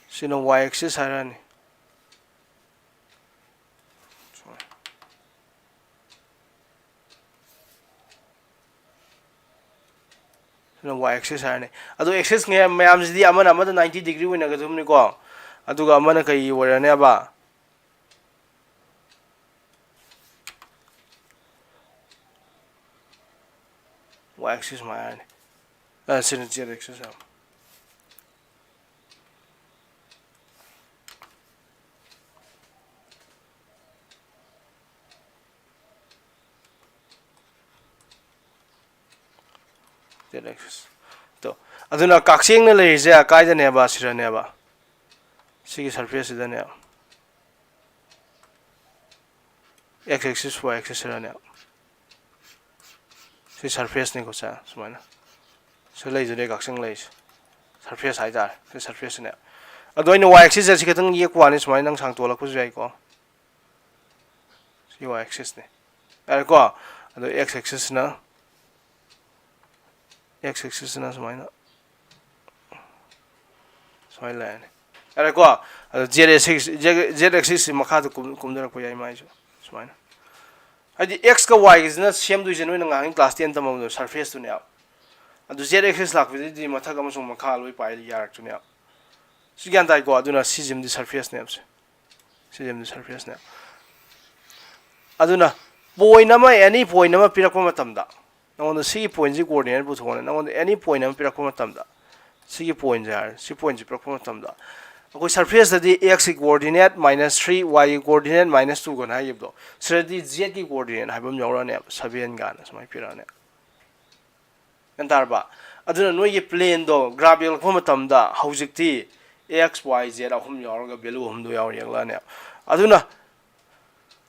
ꯁꯤꯅ ꯋꯥꯏ ꯑꯦꯛꯁꯤꯁ ꯍꯥꯏꯔꯛꯑꯅꯤ y axis हारने अदो axis ने मैम जिदी अमन अमन 90 डिग्री होने का तुमने को अदुगा अमन कई वरने अबा y axis मारने सिर्फ z axis है z axis तो अदुना काक्सिंग ने ले जे कायदा ने बा सिरने बा सिगी सरफेस इदने x axis y axis सिरने सी सरफेस ने को सा सुमाना से ले जने काक्सिंग ले सरफेस हाइदा से सरफेस ने अदोइन y axis जैसे कतंग ये क्वाने सुमाना नंग सांग तोला कुछ जाई को सी y axis ने अरे को अदो x axis ना x axis ना सुमाना सुमाइला ने अरे को z axis मखा तो कुमदर को याई माइजो सुमाइना अदि x का y is ना सेम दुई जनवे नंगांग क्लास 10 तमम सरफेस तो ने अदु z axis लाक विदि मथक अमसुं मखा लोई पाइल यार तो ने सिगान ताई को अदुना सिजिम दि सरफेस ने सिजिम दि सरफेस ने अदुना पॉइंट अमा एनी पॉइंट अमा पिरकप मतमदा नंगोन सी पॉइंट जी कोऑर्डिनेट पुथोने नंगोन एनी पॉइंट अमा पिरकप मतमदा सी पॉइंट जार सी पॉइंट जी पिरकप मतमदा अको सरफेस दि x कोऑर्डिनेट -3 y कोऑर्डिनेट -2 गन हाइबदो सदी z की कोऑर्डिनेट हाइबम यौराने 7 गाना समाय पिराने एंतारबा अदुना नो ये प्लेन दो ग्राफ यलखो मतमदा हौजिकती x y z अहम यौरगा वैल्यू हम दो यौर यगलाने अदुना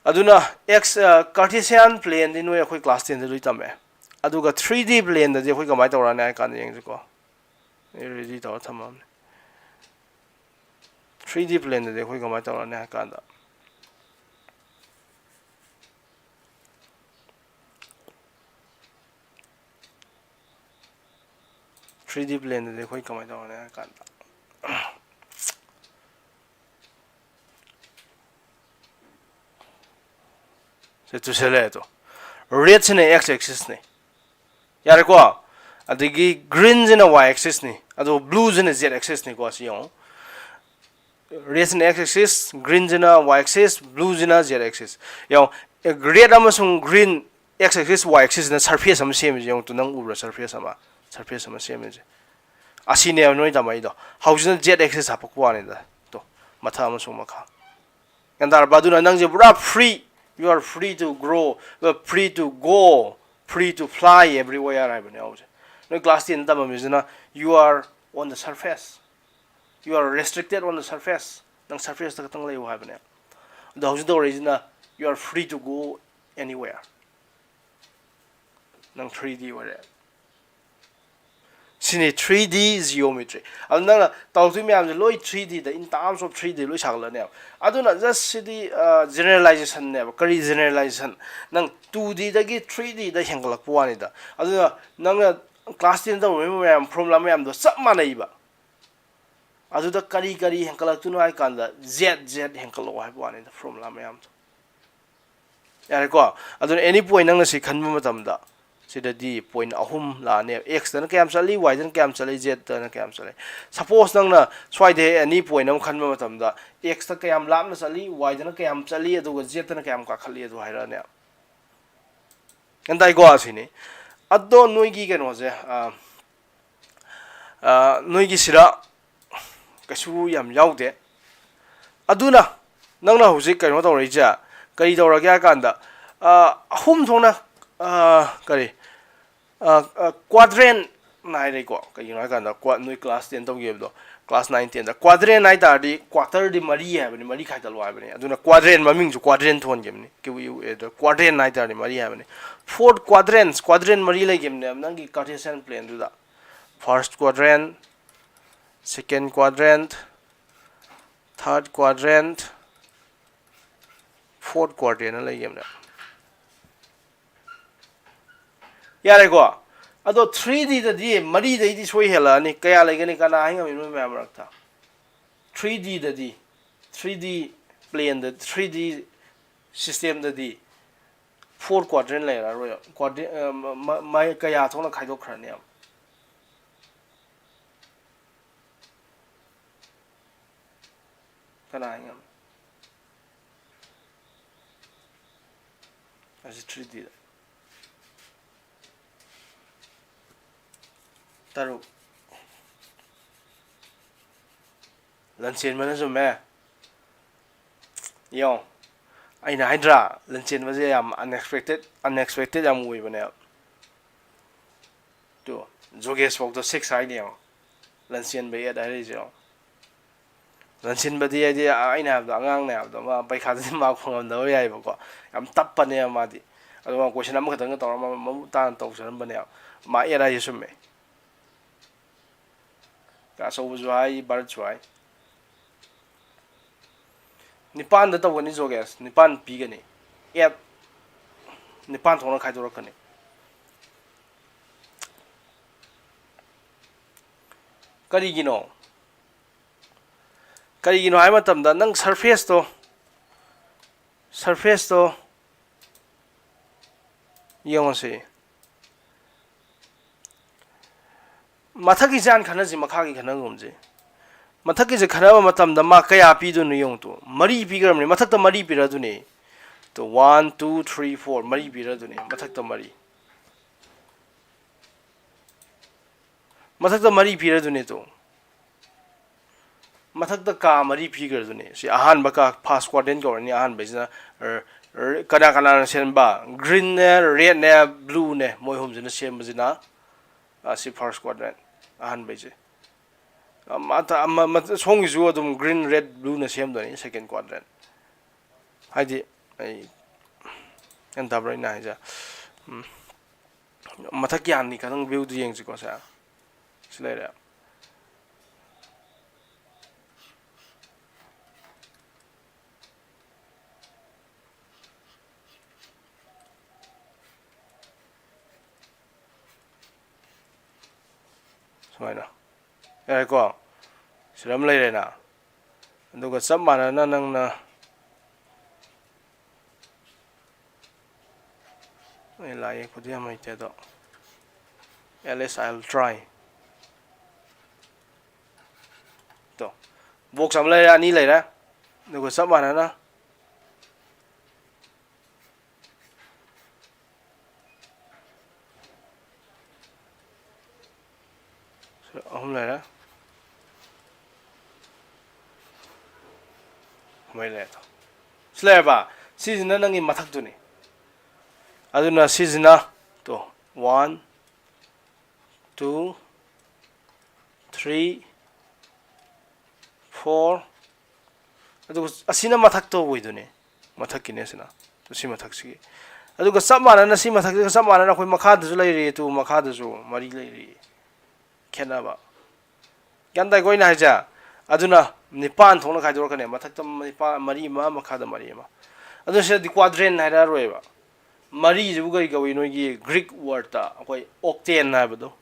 अदुना x कार्टेशियन प्लेन दि नो अखोय क्लास 10 दि तमे अदुगा 3D प्लेन दि अखोय कमाय तौराने आय कान यंगजको रेडी तौर थमम 3D प्लेन दि अखोय कमाय तौराने आय कान 3D प्लेन दि अखोय कमाय तौराने आय कान से तो चले तो रेड से x एक्सिस ने यार को अदगी ग्रीन से y एक्सिस ने अदो ब्लू से z एक्सिस ने को सियो रेड से x एक्सिस ग्रीन से y एक्सिस ब्लू से z एक्सिस यो रेड अमसुंग green x axis y axis ने सरफेस हम सेम जे तो नंग उब्रा सरफेस हम सेम जे असिने नोय तमाई दो हाउस z एक्सिस हापको वाने दा तो मथा अमसुंग मखा अंदार बादुना नंग जे पूरा free You are free to grow, free to go, free to fly everywhere. I know. No class 10 tamam you are on the surface. You are restricted on the surface. Nang surface ta katang layo haben ya. The house door is na you are free to go anywhere. Nang 3D wala. Sini 3D geometry. Alna tawtu mi am loi 3D the in terms of 3D loi sagla ne. Aduna just sidi generalization ne. Kari generalization. Nang 2D da gi 3D da hengalak puani da. Aduna nang class 10 da me am problem me am do sab manai ba. Adu da kari hengalak tu no ai kan da z hengalo hai puani da problem me am. Yare ko aduna any point nang na si khanma matam da. Di point ahum la ne x dan kam chali y dan kam chali z dan kam chali suppose nang na swai de any point nam khan ma tam da x ta kam lam na chali y dan kam chali adu z dan kam ka khali adu haira ne andai go asini addo noi gi ken hoje noi gi sira kasu yam yaude aduna nang na hojik kaino to reja kai to ra kya kan da ahum thona kari quadrant nai re ko kai na kan da noi class 10 to gi do class 9 10 da quadrant nai da di quarter di mari ha bani mari khai da lo ha bani aduna quadrant maming ju quadrant thon gem ni ki u the quadrant nai da di mari ha bani fourth quadrant mari lai gem ne nang gi cartesian plane du da first quadrant second quadrant third quadrant fourth quadrant lai gem ne यारे को अदो 3D द दी मरी the दी सोई हेला नि कया लेगनि कना हिंग मिनु मे अमरक था 3D द दी 3D प्लेन द 3D सिस्टम द दी 4 क्वाड्रेंट लेरा रो क्वाड्रेंट मा कया थोना खाइदो खरने Kanang as 3D taru lanchen mana zo me yo aina hydra lanchen ma je yam unexpected yam ui bane to joges fok to 6 ai ne lanchen be ya dai je lanchen ba di aina da angang ne da ma pai kha de ma khong da yai ba ko yam tap pa ne ma di ado question am ka tang to ma ta to san ba ne ma ya dai su me ka so bu ai bar chuai nipan da tawani joges nipan pi gani et nipan thona khai dorok kani karigino hai matam da nang surface to yong se mathaki jan khana ji makha gi khana ngum je mathaki je khana ba matam da ma kaya pi du nu yong to mari pi gram ni mathak ta mari pi ra du ni to 1 2 3 4 mari pi ra du ni mathak ta mari pi ra du ni to mathak ta ka mari pi gar du ni si ahan ba ka fast quadrant ko ni ahan ba jina kana kana sen ba green ne red ne blue ne moi hom jina sem jina si first quadrant ahan ba je mata song is green red blue na sem do ni second quadrant haidi ai kan tabra ina ja mathak yan ni kanang view du yeng ji ko sa silera sumaina ko siram lai re na aduga sab mana na nang na ai lai ko dia mai te do ls I'll try to box sam lai ra ni lai ra aduga sab mana na ahum lai ra mai le to sleba season nang i mathak tu ni aduna season to 1 2 3 4 adu asina mathak to oi du ni mathak ki ne sina to si mathak si adu ga samana na si mathak ga samana na khoi makha da ju lai ri tu makha da ju mari lai ri khena ba ganda goi na ja aduna nipan thona khai dor ka ne mathak tam nipa mari ma makha da mari ma adu se di quadrant na ra roi ba mari ju ga ga wi no gi greek word ta koi octane na ba do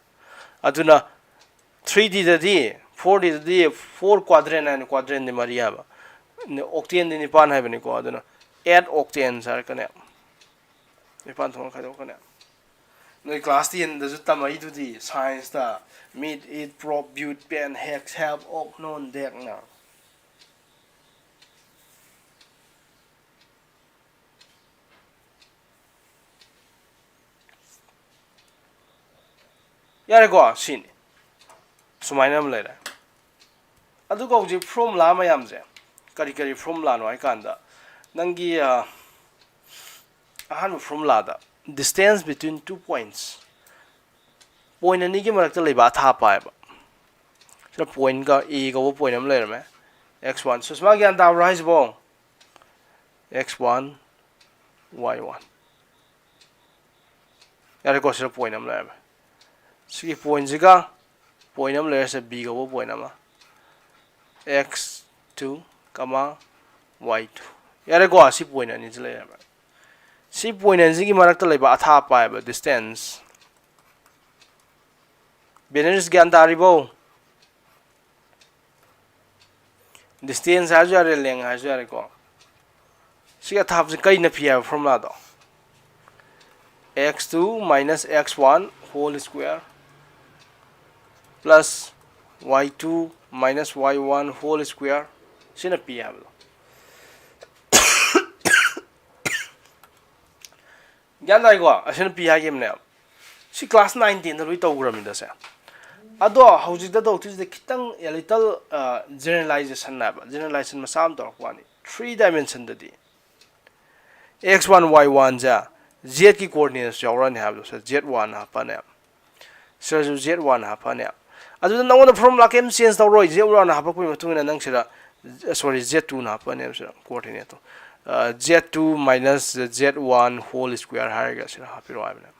aduna 3D da di 4D da di 4 quadrant and quadrant ni mari ba octane ni nipan hai ba ni ko aduna 8 octane sar ka ne nipan thona khai dor ka ne no class 10 da ju tamai du di science da mid it prop but pen hex help ok non dek na yare ko sin sumaina am lera adu ko ji from la ma yam je kari from la no ai kan da nangi ahan from la da distance between 2 points point ani gi marak ta leiba tha pa ba so point ga e ga point am lera me x1 so sma gyan da rise bo x1 y1 yare ko so point am lera si point ziga point am lera se b ga point am x2 comma y2 yare ko si point ani lera ba si point ani gi marak ta leiba atha pa ba distance Beneris gyan taribo distance ha ju are leng ha ju are ko siga thap se kai na phia formula do x2 minus x1 whole square plus y2 minus y1 whole square sina p hablo gyan dai ko asina p ha game ne si class 19 da lui tawgram da sa ado hojik da do tis de kitang a little generalization na ba generalization ma sam dor kwani 3 dimension da di x1 y1 ja z ki coordinates jawra ne hablo sa z1 ha pa ne sir z1 ha pa ne adu na wona formula kem change daw roi z1 ha pa ku ma tungina nang sira sorry z2 na pa ne sira coordinate z2 minus z1 whole square harga sira ha piro abna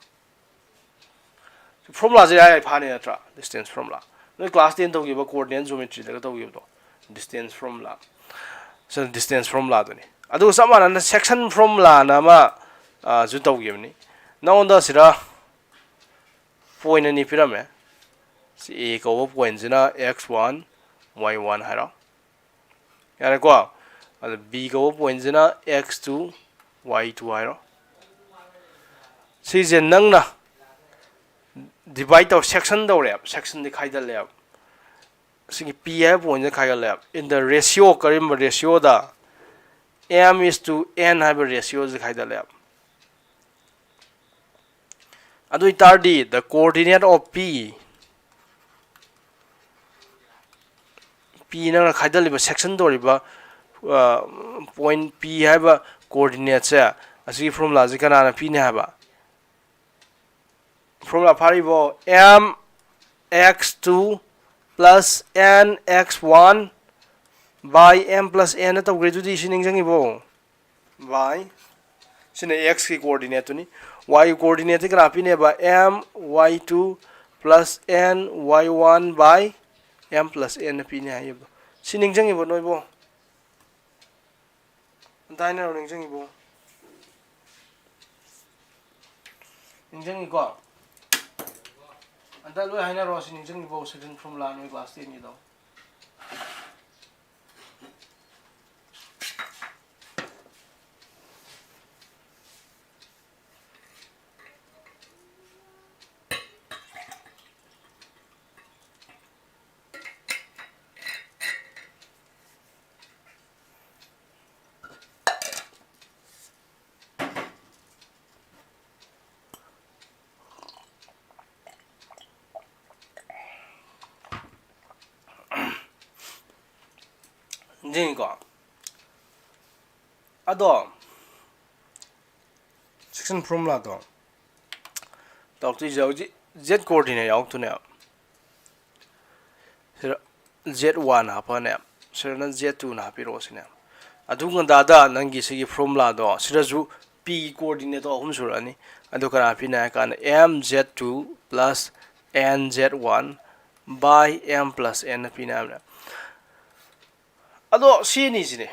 formula je ai phane atra distance formula no class 10 to give coordinate geometry da to give to distance formula so distance formula do ni adu samana na section formula na ma ju to give ni na onda sira point ni pirame si a ko point jina x1 y1 hara yare ko adu b ko point jina x2 y2 hara si je nang na divide of section do le section dikhai da le sing p hai point ja khai le in the ratio karim ratio da m is to n have ratio dikhai da le adu itardi the coordinate of p na khai da le section do riba point p have coordinate sa asi formula ji kana na p ne ha formula variable m x2 plus n x1 by m plus n to grade di sining jangi bo by sine x ki coordinate ni y coordinate kana pi ne ba m y2 plus n y1 by m plus n pi ne ayo sining jangi bo noi bo daina ning jangi bo ning jangi ko anda lu haina ro sin jeng bo section formula no class 10 ni do jeng ko ado section formula do talk to z coordinate yaw to ne z1 ha pa ne sir na z2 na pi ro sine adu nganda da nangi sigi formula do siraju p coordinate do hum surani adu kana pi na kan mz2 plus nz1 by m plus n pi na ado sini sini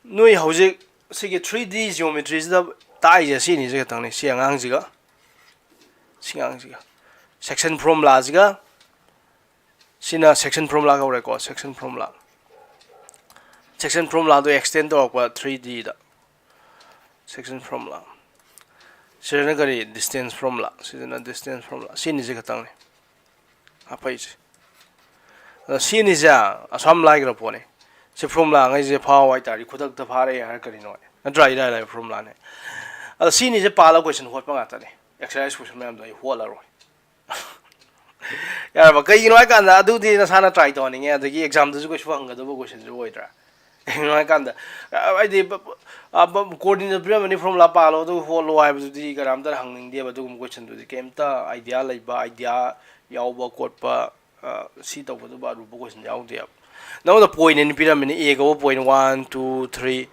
noi hojik sigi 3D geometry da tai je sini je tang ni siangang jiga section formula jiga sina section formula ka ko section formula do extend to kwa 3D da section formula sina gari distance formula sini je tang ni apa ije sini ja asam lai gra pone se formula ngai je phaw ai tari khudak ta phare har kari no na try da formula ne a sini je pala question hot pa nga ta ne exercise question ma'am dai hola ro yar ba kai no kan da adu di na sana try to ni nge da gi exam da ju ko shwang ga da bo question ju oi tra no kan da ai di coordinate problem ni formula palo do holo ai bu di garam da hang ning de ba du question du di kem ta idea lai ba idea yaw ba kot pa si to bu ba ru bo question yaw de now the point in pyramid a go point 1 2 3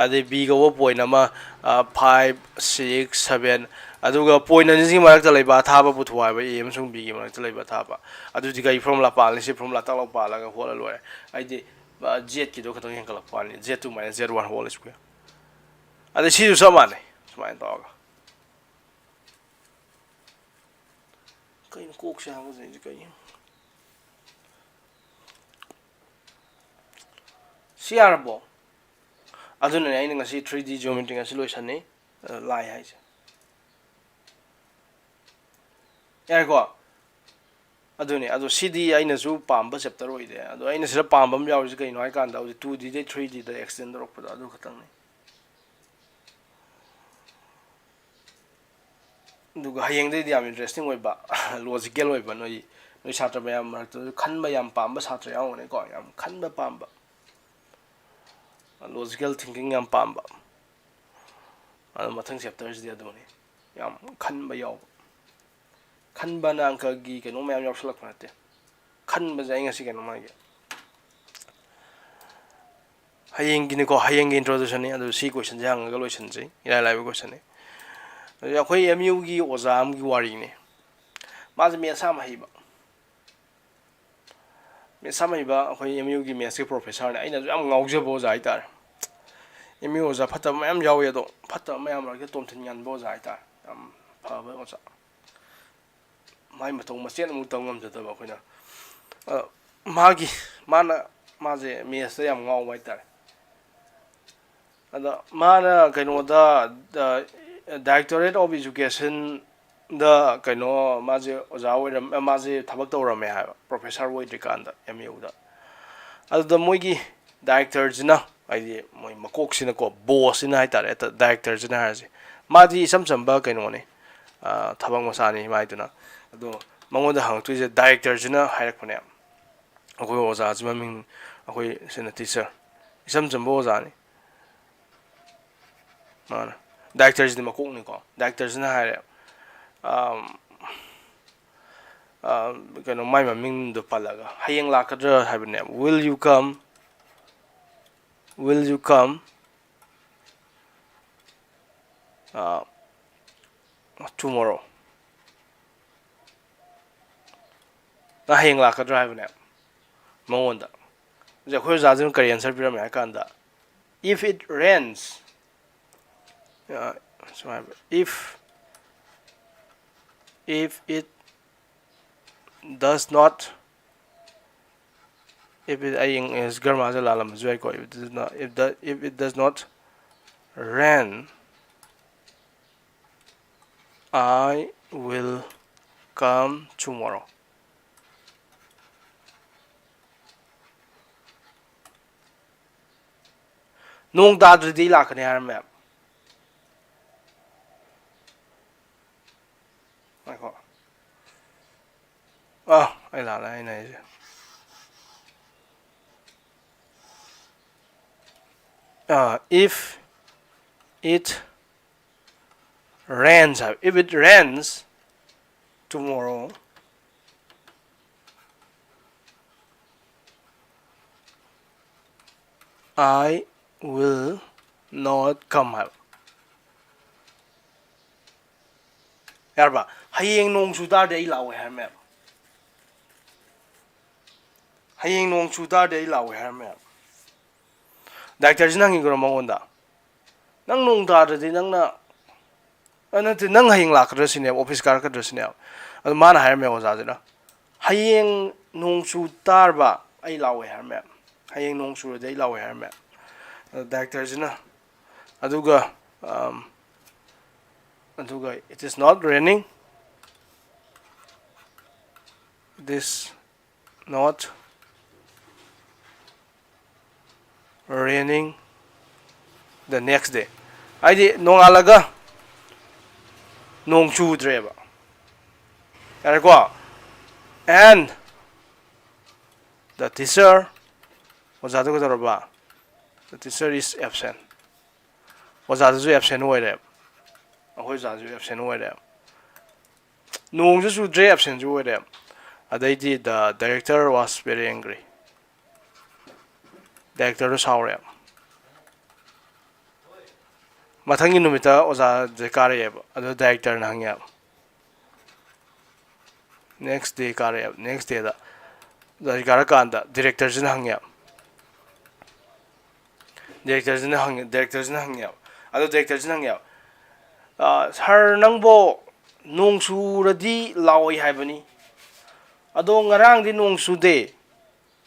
the b go point nama 5 6 7 aduga point ani ji marak ta leiba thaba bu thuai ba a amsung b gi marak ta leiba thaba adu di gai formula pa ni si formula ta lo pa la ga hola loi ai di z ki do khatong hen kala pa ni z2 minus z1 whole square adu si ju sama ne smain to ga kai ko ksha ga ji kai siarbo aduna ne ai ngasi 3D geometry ngasi loisan ni lai hai je yar ko ꯑꯗꯨꯅꯦ ꯑꯗꯣ ꯁꯤꯗꯤ ꯑꯩꯅꯁꯨ ꯄꯥꯝꯕ chapter ꯑꯣꯏꯗꯦ ꯑꯗꯣ ꯑꯩꯅ ꯁꯤꯗ ꯄꯥꯝꯕ ꯑꯃ ꯌꯥꯎꯔꯤꯁꯤ ꯀꯩꯅꯣ ꯍꯥꯏꯀꯥꯟꯗ ꯍꯧꯖꯤꯛ 2Dꯗꯩ 3Dꯗ ꯑꯦꯛꯁꯇꯦꯟ ꯇꯧꯔꯛꯄꯗꯣ ꯑꯗꯨ ꯈꯛꯇꯪꯅꯤ ꯑꯗꯨꯒ ꯍꯌꯦꯡꯗꯩꯗꯤ ꯌꯥꯝ ꯏꯟꯇꯔꯦꯁꯇꯤꯡ ꯑꯣꯏꯕ ꯂꯣꯖꯤꯀꯦꯜ ꯑꯣꯏꯕ ꯅꯣꯏ ꯁꯥꯇ꯭ꯔ ꯃꯌꯥꯝ ꯃꯔꯛꯇꯁꯨ ꯈꯟꯕ ꯌꯥꯝ ꯄꯥꯝꯕ ꯁꯥꯇ꯭ꯔ ꯌꯥꯎꯒꯅꯤꯀꯣ ꯌꯥꯝ ꯈꯟꯕ ꯄꯥꯝꯕ ꯂꯣꯖꯤꯀꯦꯜ ꯊꯤꯡꯀꯤꯡ ꯌꯥꯝ ꯄꯥꯝꯕ ꯑꯗꯣ ꯃꯊꯪ ꯆꯦꯞꯇꯔꯁꯤꯗꯤ ꯑꯗꯨꯅꯤ ꯌꯥꯝ ꯈꯟꯕ ꯌꯥꯎꯕ ꯈꯟꯕꯅ ꯑꯪꯀꯒꯤ ꯀꯩꯅꯣ ꯃꯌꯥꯝ ꯌꯥꯎꯁꯜꯂꯛꯄ ꯅꯠꯇꯦ ꯈꯟꯕꯁꯦ ꯑꯩ ꯉꯁꯤ ꯀꯩꯅꯣ ꯃꯥꯒꯤ ꯍꯌꯦꯡꯒꯤꯅꯤꯀꯣ ꯍꯌꯦꯡꯒꯤ ꯏꯟꯇ꯭ꯔꯣꯗ꯭ꯌꯨꯁꯟꯅꯤ ꯑꯗꯨ ꯁꯤ ꯀꯣꯏꯁꯟꯁꯦ ꯍꯪꯉꯒ ꯂꯣꯏꯁꯤꯟꯖꯩ ꯏꯔꯥꯏ ꯂꯥꯏꯕ ꯀꯣꯏꯁꯟꯅꯤ ꯑꯗꯨ ꯑꯩꯈꯣꯏ ꯑꯦꯝ ꯌꯨꯒꯤ ꯑꯣꯖꯥ ꯑꯃꯒꯤ ꯋꯥꯔꯤꯅꯤ ꯃꯥꯁꯦ ꯃꯦꯠꯁ ꯌꯥꯝ ꯍꯩꯕ ꯃꯦꯠꯁ ꯌꯥꯝ ꯍꯩꯕ ꯑꯩꯈꯣꯏ ꯑꯦꯝ ꯌꯨꯒꯤ ꯃꯦꯠꯁꯀꯤ ꯄ꯭ꯔꯣꯐꯦꯁꯔꯅꯦ ꯑꯩꯅꯁꯨ ꯌꯥꯝ ꯉꯥꯎꯖꯕ ꯑꯣꯖꯥ ꯍꯥꯏꯇꯥꯔꯦ ꯑꯦꯝ ꯌꯨ ꯑꯣꯖꯥ ꯐꯠꯇꯕ ꯃꯌꯥꯝ ꯌꯥꯎꯏ ꯑꯗꯣ ꯐꯠꯇꯕ ꯃꯌꯥꯝ ꯃꯔꯛꯇ ꯇꯣꯝꯊꯤꯟ ꯌꯥꯟꯕ ꯑꯣꯖꯥ ꯍꯥꯏꯇꯥꯔꯦ ꯌꯥꯝ ꯐꯕ ꯑꯣꯖꯥ ꯃꯥꯏ ꯃꯇꯧ ꯃꯆꯦꯠ ꯑꯃꯨꯛ ꯇꯧ ꯉꯝꯖꯗꯕ ꯑꯩꯈꯣꯏꯅ ꯃꯥꯁꯦ ꯃꯦꯠꯁꯇ ꯌꯥꯝ ꯉꯥꯎꯕ ꯍꯥꯏꯇꯥꯔꯦ ꯑꯗ ꯃꯥꯅ ꯀꯩꯅꯣꯗ ꯗꯥꯏꯔꯦꯛꯇꯣꯔꯦꯠ ꯑꯣꯐ ꯏꯖꯨꯀꯦꯁꯟꯗ ꯀꯩꯅꯣ ꯃꯥꯁꯦ ꯑꯣꯖꯥ ꯃꯥꯁꯦ ꯊꯕꯛ ꯇꯧꯔꯝꯃꯦ ꯍꯥꯏꯕ ꯄ꯭ꯔꯣꯐꯦꯁꯔ ꯑꯣꯏꯗ꯭ꯔꯤꯀꯥꯟꯗ ꯑꯦꯝ ꯌꯨꯗ ꯑꯗꯨꯗ ꯃꯣꯏꯒꯤ ꯗꯥꯏꯔꯦꯛꯇꯔꯁꯤꯅ ꯍꯥꯏꯗꯤ ꯃꯣꯏ ꯃꯀꯣꯛꯁꯤꯅꯀꯣ ꯕꯣꯁꯁꯤꯅ ꯍꯥꯏꯇꯥꯔꯦ ꯗꯥꯏꯔꯦꯛꯇꯔꯁꯤꯅ ꯍꯥꯏꯔꯁꯦ ꯃꯥꯗꯤ ꯏꯆꯝ ꯆꯝꯕ ꯀꯩꯅꯣꯅꯤ ꯊꯕꯛ ꯃꯆꯥꯅꯤ ꯃꯥꯏꯗꯨꯅ ꯑꯗꯣ ꯃꯉꯣꯟꯗ ꯍꯪꯉꯛꯇꯣꯏꯁꯦ ꯗꯥꯏꯔꯦꯛꯇꯔꯁꯤꯅ ꯍꯥꯏꯔꯛꯄꯅꯦ ꯑꯩꯈꯣꯏ ꯑꯣꯖꯥꯁꯤ ꯃꯃꯤꯡ ꯑꯩꯈꯣꯏ ꯁꯤꯅ ꯇꯤꯆꯔ ꯏꯆꯝ ꯆꯝꯕ ꯑꯣꯖꯥꯅꯤ ꯃꯥꯅ ꯗꯥꯏꯔꯦꯛꯇꯔꯁꯤꯗꯤ ꯃꯀꯣꯛꯅꯤꯀꯣ ꯗꯥꯏꯔꯦꯛꯇꯔꯁꯤꯅ ꯍꯥꯏꯔꯦ ꯀꯩꯅꯣ ꯃꯥꯏ ꯃꯃꯤꯡꯗꯣ ꯄꯜꯂꯒ ꯍꯌꯦꯡ ꯂꯥꯛꯀꯗ꯭ꯔꯥ ꯍꯥꯏꯕꯅꯦꯕ will you come tomorrow ꯅꯪ ꯍꯌꯦꯡ ꯂꯥꯛꯀꯗ꯭ꯔꯥ ꯍꯥꯏꯕꯅꯦꯕ ꯃꯉꯣꯟꯗ ꯑꯩꯈꯣꯏ ꯑꯣꯖꯥꯁꯤꯅ ꯀꯔꯤ ꯑꯟꯁꯔ ꯄꯤꯔꯝꯃꯦ ꯍꯥꯏ ꯀꯥꯟꯗ if it rains if it does not ꯑꯩ ꯒ꯭ꯔꯃꯥꯔꯁꯦ ꯂꯥꯜꯂꯝꯕꯁꯨ ꯌꯥꯏꯀꯣ if it does not rain I will come tomorrow ꯅꯣꯡ ꯇꯥꯗ꯭ꯔꯗꯤ ꯂꯥꯛꯀꯅꯤ ꯍꯥꯏꯔꯝꯃꯦ ꯉꯥꯏꯈꯣ ꯑꯩ ꯂꯥꯜꯂꯦ ꯑꯩꯅ ꯑꯩꯁꯦ if it rains if it rains tomorrow I will not come hꯥꯏꯕ ꯌꯥꯔꯕ ꯍꯌꯦꯡ ꯅꯣꯡ ꯆꯨ ꯇꯥꯔꯗꯤ ꯑꯩ ꯂꯥꯛꯑꯣꯏ ꯍꯥꯏꯔꯝꯃꯦꯕ ꯍꯌꯦꯡ ꯅꯣꯡ ꯆꯨ ꯇꯥꯔꯗꯤ ꯑꯩ ꯂꯥꯛꯑꯣꯏ ꯍꯥꯏꯔꯝꯃꯦꯕ ꯗꯥꯏꯔꯦꯛꯇꯔꯁꯤꯅ ꯍꯪꯉꯤꯈ꯭ꯔꯣ ꯃꯉꯣꯟꯗ ꯅꯪ ꯅꯣꯡ ꯇꯥꯗ꯭ꯔꯗꯤ ꯅꯪꯅ ꯅꯠꯇꯦ ꯅꯪ ꯍꯌꯦꯡ ꯂꯥꯛꯀꯗ꯭ꯔ ꯁꯤꯅꯦꯕ ꯑꯣꯐꯤꯁ ꯀꯥꯔꯛꯀꯗ꯭ꯔ ꯁꯤꯅꯦꯕ ꯑꯗꯨ ꯃꯥꯅ ꯍꯥꯏꯔꯝꯃꯦ ꯑꯣꯖꯥꯁꯤꯅ ꯍꯌꯦꯡ ꯅꯣꯡ ꯆꯨ ꯇꯥꯔꯕ ꯑꯩ ꯂꯥꯛꯑꯣꯏ ꯍꯥꯏꯔꯝꯃꯦ ꯍꯌꯦꯡ ꯅꯣꯡ ꯆꯨꯔꯗꯤ ꯑꯩ ꯂꯥꯛꯑꯣꯏ ꯍꯥꯏꯔꯝꯃꯦ ꯗꯥꯏꯔꯦꯛꯇꯔꯁꯤꯅ ꯑꯗꯨꯒ it is not raining it is not raining the next day ꯍꯥꯏꯗꯤ ꯅꯣꯡꯉꯥꯜꯂꯒ ꯅꯣꯡ ꯆꯨꯗ꯭ꯔꯦꯕ ꯌꯥꯔꯦꯀꯣ and the teacher ꯑꯣꯖꯥꯗꯨ ꯀꯩꯗꯧꯔꯕ the teacher is absent ꯑꯣꯖꯥꯗꯨꯁꯨ ꯑꯦꯞꯁꯦꯟ ꯑꯣꯏꯔꯦꯕ ꯑꯩꯈꯣꯏ ꯑꯣꯖꯥꯁꯨ ꯑꯦꯞꯁꯦꯟ ꯑꯣꯏꯔꯦꯕ ꯅꯣꯡꯁꯨ ꯆꯨꯗ꯭ꯔꯦ ꯑꯦꯞꯁꯦꯟꯁꯨ ꯑꯣꯏꯔꯦꯕ ꯑꯗꯩꯗꯤ the director was very angry ꯗꯥꯏꯔꯦꯛꯇꯔꯗꯨ ꯁꯥꯎꯔꯦꯕ ꯃꯊꯪꯒꯤ ꯅꯨꯃꯤꯠꯇ ꯑꯣꯖꯥꯁꯦ ꯀꯥꯔꯛꯑꯦꯕ ꯑꯗꯨ ꯗꯥꯏꯔꯦꯛꯇꯔꯅ ꯍꯪꯉꯦꯕ next day ꯀꯥꯔꯛꯑꯦꯕ next dayꯗ ꯀꯥꯔꯀꯥꯟꯗ ꯗꯤꯔꯦꯛꯇꯔꯁꯤꯅ ꯍꯪꯉꯦꯕ ꯗꯥꯏꯔꯦꯛꯇꯔꯁꯤꯅ ꯍꯪꯉꯦꯕ ꯑꯗꯣ ꯗꯥꯏꯔꯦꯛꯇꯔꯁꯤꯅ ꯍꯪꯉꯦꯕ ꯁꯥꯔ ꯅꯪꯕꯣ ꯅꯣꯡ ꯆꯨꯔꯗꯤ ꯂꯥꯛꯑꯣꯏ ꯍꯥꯏꯕꯅꯤ ꯑꯗꯣ ꯉꯔꯥꯡꯗꯤ ꯅꯣꯡ ꯆꯨꯗꯦ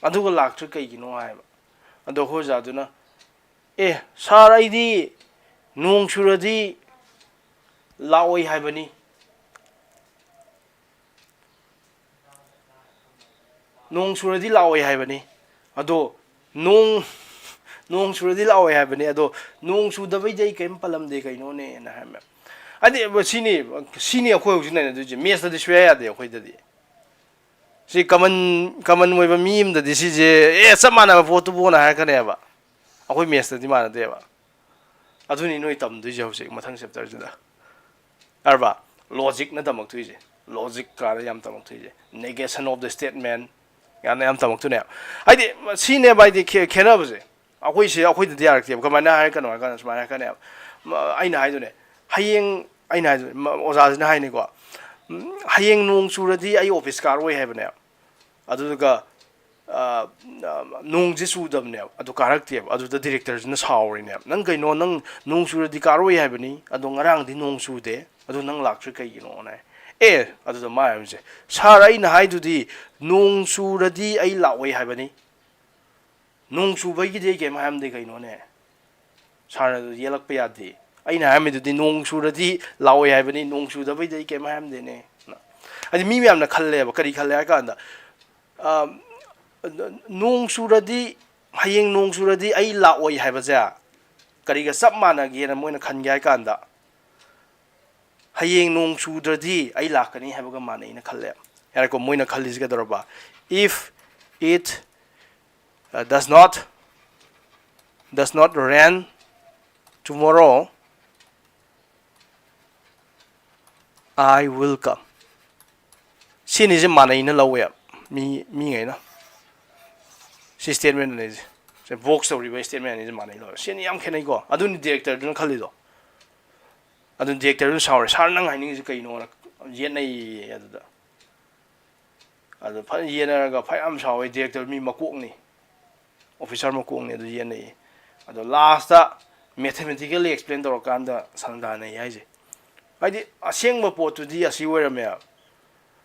ꯑꯗꯨꯒ ꯂꯥꯛꯇ꯭ꯔꯤ ꯀꯩꯒꯤꯅꯣ ꯍꯥꯏꯕ ꯑꯗꯣ ꯑꯩꯈꯣꯏ ꯑꯣꯖꯥꯗꯨꯅ ꯁꯥꯔ ꯑꯩꯗꯤ ꯅꯣꯡ ꯆꯨꯔꯗꯤ ꯂꯥꯛꯑꯣꯏ ꯍꯥꯏꯕꯅꯤ nong suradi lawe haibani ado nong suradi lawe haibani ado nong su da bai dai kem palam de kai no ne na ha me adi sini akhoi hu na du mes da shwe ya de akhoi da di si kaman moi ba mim da di si je samana ba photo bona ha ka ne ba akhoi mes da di mana de ba aduni noi tam du je hu se mathang chapter da arba logic na tamak tu je logic kar yam tamak tu je negation of the statement yan yam tamak tu ne ai di sine bai di khena ba je akhoi se akhoi da diar ke kamana ha ka no ka sma ha ka ne ai na hai du ne hayeng ai na oza na hai ne ko hayeng nong suradi ai office car oi hai ba ne adu ga nong ji su dam ne adu karak te adu da director na sauri ne nang kai no nang nong suradi car oi hai ba ni adu ngarang di nong su de adu nang lak tri kai no na adu da mai je sarai na hai du di nong suradi ai la oi hai ba ni nong su bai gi de ke ma ham de kai no ne sara du yelak pa ya de ai na ham du di nong suradi la oi hai ba ni nong su da bai de ke ma ham de ne adi mi mi am na khalle ba kari khalle ka anda nong suradi hayeng nong suradi ai la oi hai ba ja kari ga sap mana ge na moina khan ga ka anda hayeng nong sudradi ai lakani hai ba mana ina khalle yar ko moina khallis ga dorba if it does not rain tomorrow I will come sini je mana ina lawe mi ngai na si statement ne je box of reverse statement ne je mana ilo sini yam khenai ko adun director dun khali do adun director dun saur sar nang hai ning je kai no yen nei adu da adu pha yen ga phai am sawe director mi makok ni officer makok ni adu yen nei adu last ta mathematically explain dor kan da sangda nei hai je ai di aseng ma pot tu di asi wera me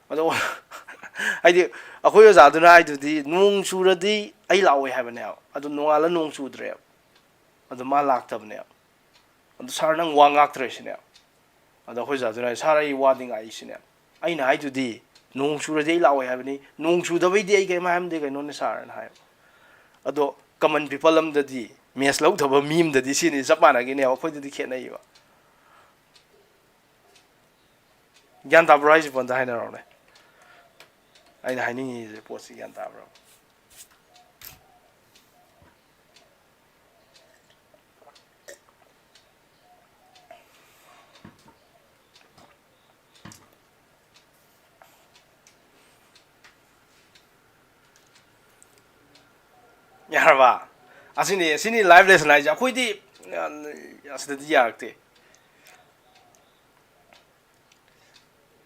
ado ai di akhoi oza du na ai du di nong suradi ai lawe ha ba ne ado nongala nong sudre ado ma lak tab ne ado sar nang wa ngak tre sine ado khoi za du na sar ai wa ding ai sine ai na ai du di nong suradi ai lawe ha ba ni nong su da bai di ai ke ma ham de ke no ne sar na hai ado common people am da di mes lau thaba meme da di sini sapana ge ne akhoi di khe nai ba gyan ta brai bon da hai na ro ne ai na hai ni po si gyan ta bro yarba asini live lesson ai ja khoi di asida di yakte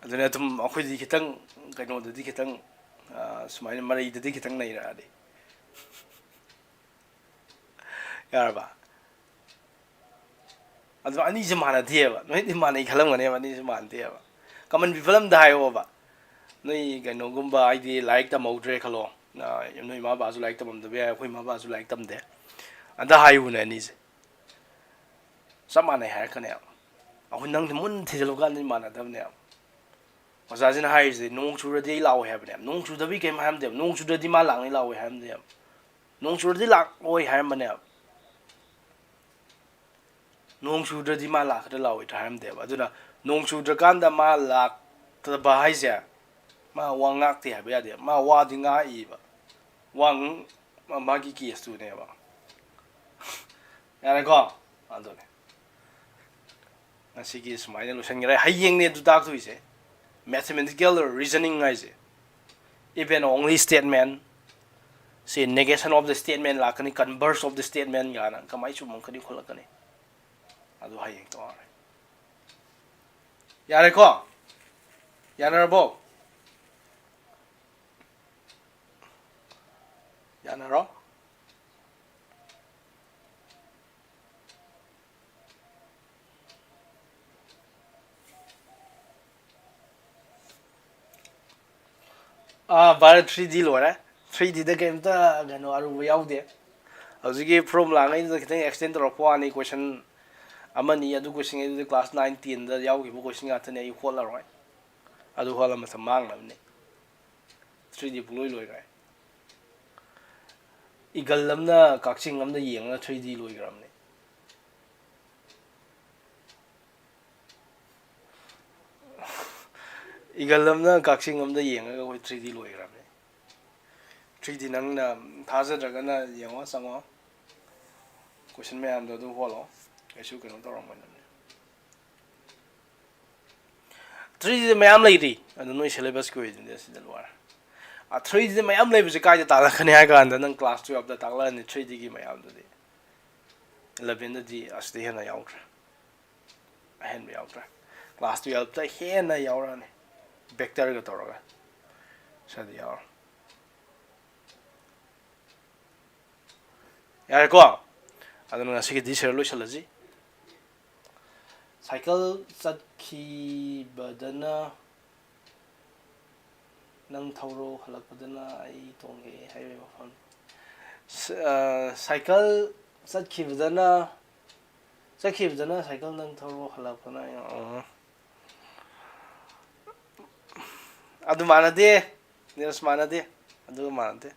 aduna tum akhoi di khitang kaino di khitang sumai marai di khitang nei ra de yarba adu ani je mana de ba noi di mana khalam ngane ba ni je man de ba common people da hayo ba noi kaino gumba ai di like ta maudre khalo na noi ma ba su like tam da be akhoi ma ba su like tam de anda hayu na ni je samana ha ka ne akhoi nang mun thijalo kan ni mana dam ne Mazajin hires the nong suradi law have them. Nong to the weekend ham them. Nong to the dimalang law ham them. Nong to the lak oi ham them. Nong to the dimalak the law it ham them. Aduna nong to the ganda malak to the bahizia. Ma wangak the abedia. Ma wadinga eva. Wang magi kiss to never. And I go. Andone. And she gives my illusion. Haying need to talk to his mathematical reasoning is even only statement say negation of the statement la kani converse of the statement yana kamai chu mong kani khola kani adu hayeng to yare ko yanaro yanaro Bharat 3D lora 3D the game ta gano aru yaw de hauji from la ngai da kitang extend ro po ani question amani adu question e class 9 10 da yaw gi bo question ga tane khol la roi adu hola ma samang la ne 3D puloi loi rai Eagle amna kakching amna yengna 3D loigram ne. Eagle amna kakching amna yenga ko 3D loigram ne. 3D nang na thaza draga na yengo sango. Question me am do follow. Kesu keno torong man. 3D mayam lady. Ado no syllabus ko idin des dalwar. A 3D mayam lay bisi kaya tala khani ha ka anda nang class 12 da takla ni 3D ki mayam do di. 11 da di asde hena yautra. Ahen me yautra. Class 12 da hena yaura ne. Vector ga toroga. Sadi yaur. Yare ko. Ado nga sige di sir lo shalaji. Cycle ki badana nang thoro halak badana ai tongge highway mafam. Cycle ki badana cycle nang thoro halak badana adu manade niras manade adu manade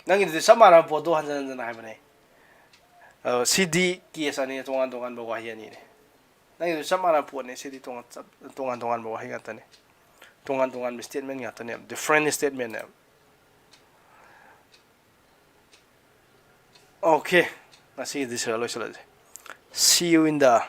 nang ini samara podo hanjan hai bane CD case ani tongan ba wahi ani ne nang ini samara po ne CD tongan ba wahi ngata ne tongan statement ngata ne different statement ne okay nasi this hello see you in the